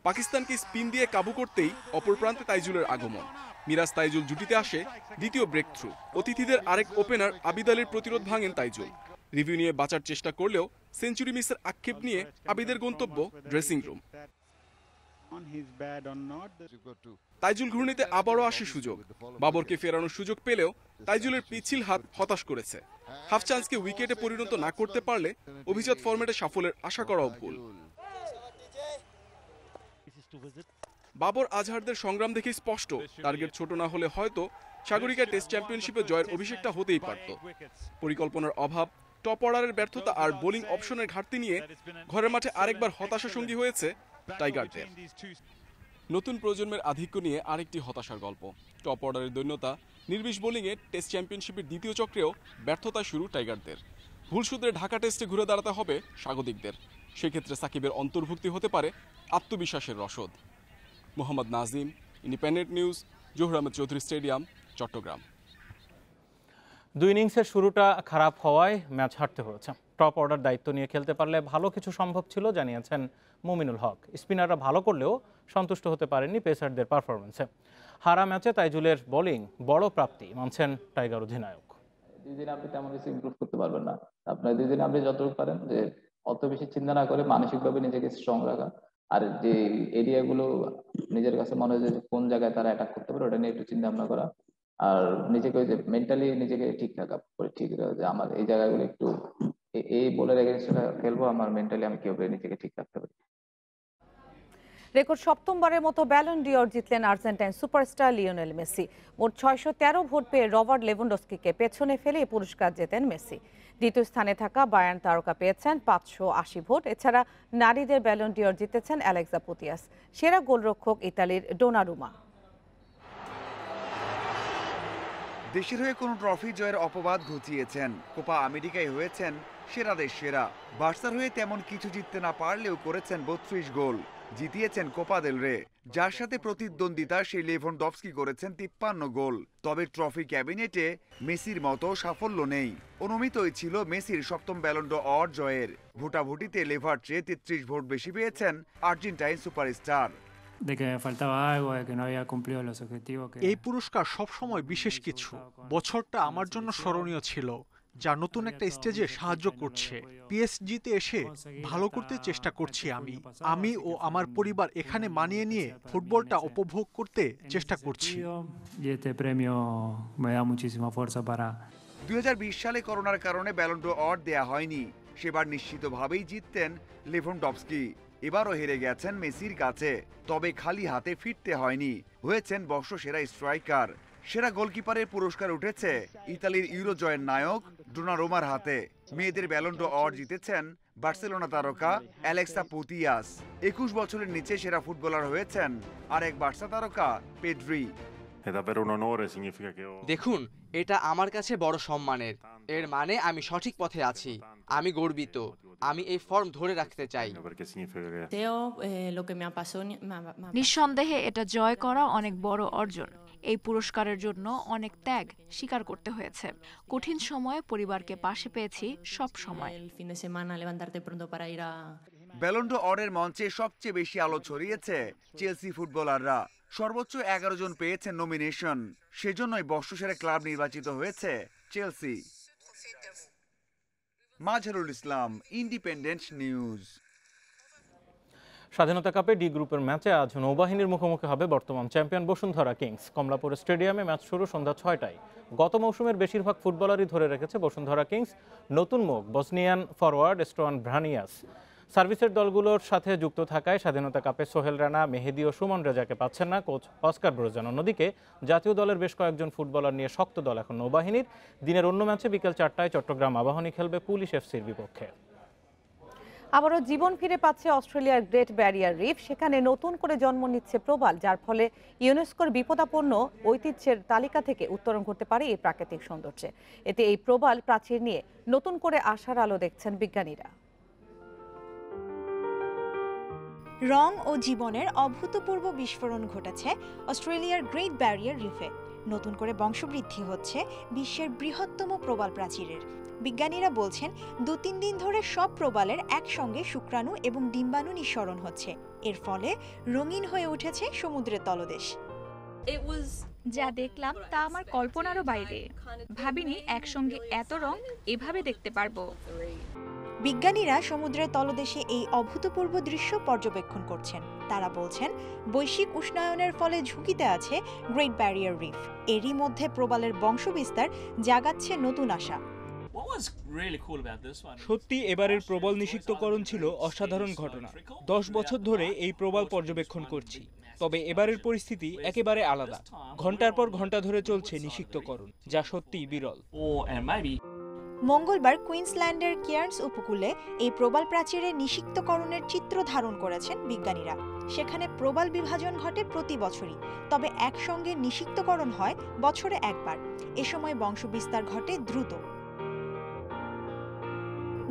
পাকিস্তানকে স্পিন দিয়ে কাবু করতেই অপর প্রান্তে তাইজুলের আগমন। মিরাজ তাইজুল জুটিতে আসে দ্বিতীয় ব্রেক থ্রু। অতিথিদের আরেক ওপেনার আবিদ আলীর প্রতিরোধ ভাঙেন তাইজুল। রিভিউ নিয়ে বাঁচার চেষ্টা করলেও সেঞ্চুরি মিসের আক্ষেপ নিয়ে আবিদের গন্তব্য ড্রেসিং রুম। তাইজুল ঘূর্ণিতে আবারও আসে সুযোগ। বাবরকে ফেরানোর সুযোগ পেলেও তাইজুলের পিছিল হাত হতাশ করেছে। হাফ চান্সকে উইকেটে পরিণত না করতে পারলে অভিজাত ফরম্যাটে সাফল্যের আশা করাও ভুল। বাবর আজহারদের সংগ্রাম দেখে স্পষ্ট, টার্গেট ছোট না হলে হয়তো সাগরিকা টেস্ট চ্যাম্পিয়নশিপে জয়ের অভিষেকটা হতেই পারত। পরিকল্পনার অভাব, টপ অর্ডারের ব্যর্থতা আর বোলিং অপশনের ঘাটতি নিয়ে ঘরের মাঠে আরেকবার হতাশা সঙ্গী হয়েছে টাইগারদের। নতুন প্রজন্মের আধিক্য নিয়ে আরেকটি হতাশার গল্প। টপ অর্ডারের দৈন্যতা, নির্বিষ বোলিংয়ে টেস্ট চ্যাম্পিয়নশিপের দ্বিতীয় চক্রেও ব্যর্থতা শুরু টাইগারদের। ভুল সূত্রে ঢাকা টেস্টে ঘুরে দাঁড়াতে হবে স্বাগতিকদের। সেক্ষেত্রে সাকিবের অন্তর্ভুক্তি হতে পারে আত্মবিশ্বাসের রসদ। মোহাম্মদ নাজিম, ইন্ডিপেন্ডেন্ট নিউজ, জহুর আহমেদ চৌধুরী স্টেডিয়াম, চট্টগ্রাম। 2 ইনিংসের শুরুটা খারাপ হওয়ায় ম্যাচ হারতে হয়েছে। টপ অর্ডার দায়িত্ব নিয়ে খেলতে পারলে ভালো কিছু সম্ভব ছিল জানিয়েছেন মুমিনুল হক। স্পিনাররা ভালো করলেও সন্তুষ্ট হতে পারেননি পেসারদের পারফরমেন্সে। হারা ম্যাচে তাইজুলের বোলিং বড় প্রাপ্তি মানছেন টাইগার অধিনায়ক। 2 দিন আপনি তেমন কিছু ইমপ্রুভ করতে পারবেন না। আপনার 2 দিন আপনি যতটুকু পারেন যে অত বেশি চিন্তা না করে মানসিকভাবে নিজেকে স্ট্রং রাখা, আর যে এরিয়াগুলো নিজের কাছে মনে হয় যে কোন জায়গায় তারা অ্যাটাক করতে পারে ওটা নিয়ে একটু চিন্তা ভাবনা করা, আর নিজেকে ওই যে মেন্টালি নিজেকে ঠিক রাখা, ঠিক রাখা যে আমার এই জায়গাগুলো একটু এই বলের এগেইনস্টে খেলবো, আমার মেন্টালি আমি কিভাবে নিজেকে ঠিক রাখতে পারি। রেকর্ড 7মবারের মতো ব্যালন ডিওর জিতলেন আর্জেন্টাইন সুপারস্টার লিওনেল মেসি। মোট 613 ভোট পেয়ে রবার্ট লেভানডস্কিকে পেছনে ফেলে এই পুরস্কার জেতেন মেসি। দ্বিতীয় স্থানে থাকা বায়ার্ন তারকা পেয়েছেন 580 ভোট। এছাড়া নারীদের ব্যালন ডিওর জিতেছেন অ্যালেক্সা পুতিয়াস। সেরা গোলরক্ষক ইতালির ডোনারুমা। দেশের হয়ে কোনো ট্রফি জয়ের অপবাদ ঘুচিয়েছেন। কোপা আমেরিকায় হয়েছেন সেরাদের সেরা। বার্সার হয়ে তেমন কিছু জিততে না পারলেও করেছেন 32 গোল, জিতিয়েছেন কোপা দেল রে। যার সাথে প্রতিদ্বন্দ্বিতা সেই লেভানডস্কি করেছেন 53 গোল। তবে ট্রফি ক্যাবিনেটে মেসির মতো সাফল্য নেই। অনুমিতই ছিল মেসির 7ম ব্যালন ড'অর জয়ের। ভোটাভুটিতে লেভার চেয়ে 33 ভোট বেশি পেয়েছেন আর্জেন্টাইন সুপারস্টার। এই পুরস্কার সবসময় বিশেষ কিছু। বছরটা আমার জন্য স্মরণীয় ছিল। যা নতুন একটা স্টেজে সাহায্য করছে। পিএসজিতে এসে ভালো করতে চেষ্টা করছি আমি ও আমার পরিবার এখানে মানিয়ে নিয়ে ফুটবলটা উপভোগ করতে চেষ্টা করছি। 2020 সালে করোনার কারণে ব্যালন ড'র অর দেয়া হয়নি, সেবার নিশ্চিতভাবেই জিততেন লেভানডস্কি। এবারও হেরে গেছেন মেসির কাছে, তবে খালি হাতে ফিরতে হয়নি, হয়েছেন বর্ষসেরা স্ট্রাইকার। সেরা গোলকিপারের পুরস্কার উঠেছে ইতালির ইউরো জয়ের নায়ক ডোনারুমার হাতে। মেয়েদের ব্যালন ড'র অর জিতেছেন বার্সেলোনা তারকা অ্যালেক্সা পুতিয়াস। 21 বছরের নিচে সেরা ফুটবলার হয়েছেন আরেক বার্সা তারকা পেড্রি। দেখুন, এটা আমার কাছে বড় সম্মানের। এর মানে আমি সঠিক পথে আছি, আমি গর্বিত, আমি এই ফর্ম ধরে রাখতে চাই। নিঃসন্দেহে এটা জয় করা অনেক বড় অর্জন। এই পুরস্কারের জন্য অনেক ত্যাগ স্বীকার করতে হয়েছে। কঠিন সময়ে পরিবারকে পাশে পেয়েছি সব সময়। ব্যালন ড'র অরের মঞ্চে সবচেয়ে বেশি আলো ছড়িয়েছে চেলসি ফুটবলাররা। সর্বোচ্চ 11 জন পেয়েছেন নমিনেশন, সেজন্যই বর্ষসেরা ক্লাব নির্বাচিত হয়েছে Chelsea. Mazharul Islam, independent news. স্বাধীনতা কাপে ডি গ্রুপের ম্যাচে আজ নৌবাহিনীর মুখোমুখি হবে বর্তমান চ্যাম্পিয়ন বসুন্ধরা কিংস। কমলাপুর স্টেডিয়ামে ম্যাচ শুরু সন্ধ্যা 6টায়। গত মৌসুমের বেশিরভাগ ফুটবলারই ধরে রেখেছে বসুন্ধরা কিংস নতুন মুখ বসনিয়ান ফরওয়ার্ড স্টোয়ান ভ্রানিয়াস। সার্ভিসের দলগুলোর সাথে যুক্ত থাকায় স্বাধীনতা কাপে সোহেল রানা, মেহেদি ও সুমন রেজাকে পাচ্ছেন না কোচ অস্কার ব্রোজান। অন্যদিকে জাতীয় দলের বেশ কয়েকজন ফুটবলার নিয়ে শক্ত দল এখন নৌবাহিনীর। দিনের অন্য ম্যাচে বিকেল 4টায় চট্টগ্রাম আবাহনী খেলবে পুলিশ এফসির বিপক্ষে। আবারও জীবন ফিরে পাচ্ছে অস্ট্রেলিয়ার গ্রেট ব্যারিয়ার রিফ। সেখানে নতুন করে জন্ম নিচ্ছে প্রবাল, যার ফলে ইউনেস্কোর বিপদাপন্ন ঐতিহ্যের তালিকা থেকে উত্তরণ করতে পারে এই প্রাকৃতিক সৌন্দর্যে। এতে এই প্রবাল প্রাচীর নিয়ে নতুন করে আশার আলো দেখছেন বিজ্ঞানীরা। রং ও জীবনের অভূতপূর্ব বিস্ফোরণ ঘটেছে অস্ট্রেলিয়ার গ্রেট ব্যারিয়ার রিফে। নতুন করে বংশবৃদ্ধি হচ্ছে বিশ্বের বৃহত্তম প্রবাল প্রাচীরের। বিজ্ঞানীরা বলছেন 2-3 দিন ধরে সব প্রবালের একসঙ্গে শুক্রাণু এবং ডিম্বাণু নিঃসরণ হচ্ছে। এর ফলে রঙিন হয়ে উঠেছে সমুদ্রের তলদেশ। যা দেখলাম তা আমার কল্পনারও বাইরে। ভাবিনি একসঙ্গে এত রং এভাবে দেখতে পারবো। বিজ্ঞানীরা সমুদ্রের তলদেশে এই অভূতপূর্ব দৃশ্য পর্যবেক্ষণ করছেন। তারা বলছেন বৈশ্বিক উষ্ণায়নের ফলে ঝুঁকিতে আছে গ্রেট ব্যারিয়ার রিফ। এরই মধ্যে প্রবালের বংশবিস্তার জাগাচ্ছে নতুন আশা। সত্যি এবারের প্রবল নিষিক্তকরণ ছিল অসাধারণ ঘটনা। 10 বছর ধরে এই প্রবাল পর্যবেক্ষণ করছি, তবে এবারের পরিস্থিতি একেবারে আলাদা। ঘন্টার পর ঘন্টা ধরে চলছে নিষিক্তকরণ, যা সত্যিই বিরল। মঙ্গলবার কুইন্সল্যান্ডের কেয়ার্নস উপকূলে এই প্রবাল প্রাচীরের নিষিক্তকরণের চিত্র ধারণ করেছেন বিজ্ঞানীরা। সেখানে প্রবাল বিভাজন ঘটে প্রতি বছরই, তবে একসঙ্গে নিষিক্তকরণ হয় বছরে একবার। এ সময় বংশবিস্তার ঘটে দ্রুত।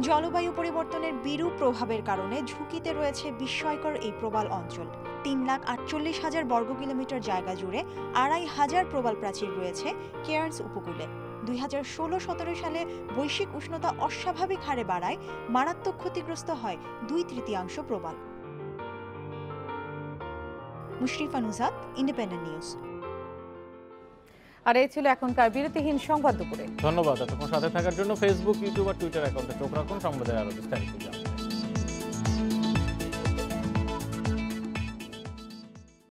জলবায়ু পরিবর্তনের বিরূপ প্রভাবের কারণে ঝুঁকিতে রয়েছে বিস্ময়কর এই প্রবাল অঞ্চল। 3,48,000 বর্গ কিলোমিটার জায়গা জুড়ে 2,500 প্রবাল প্রাচীর রয়েছে কেয়ার্নস উপকূলে। 2016-17 সালে বৈশ্বিক উষ্ণতা অস্বাভাবিক হারে বাড়ায় মারাত্মক ক্ষতিগ্রস্ত হয় 2/3 প্রবাল। Mushrifa Nuzhat, independent news. আর এই ছিল এখনকার বিরতিহীন সংবাদ দুপুরে। ধন্যবাদ এতক্ষণ সাথে থাকার জন্য। ফেসবুক, ইউটিউব আর টুইটার অ্যাকাউন্টে চোখ রাখুন। সংবাদের আরো বিস্তারিত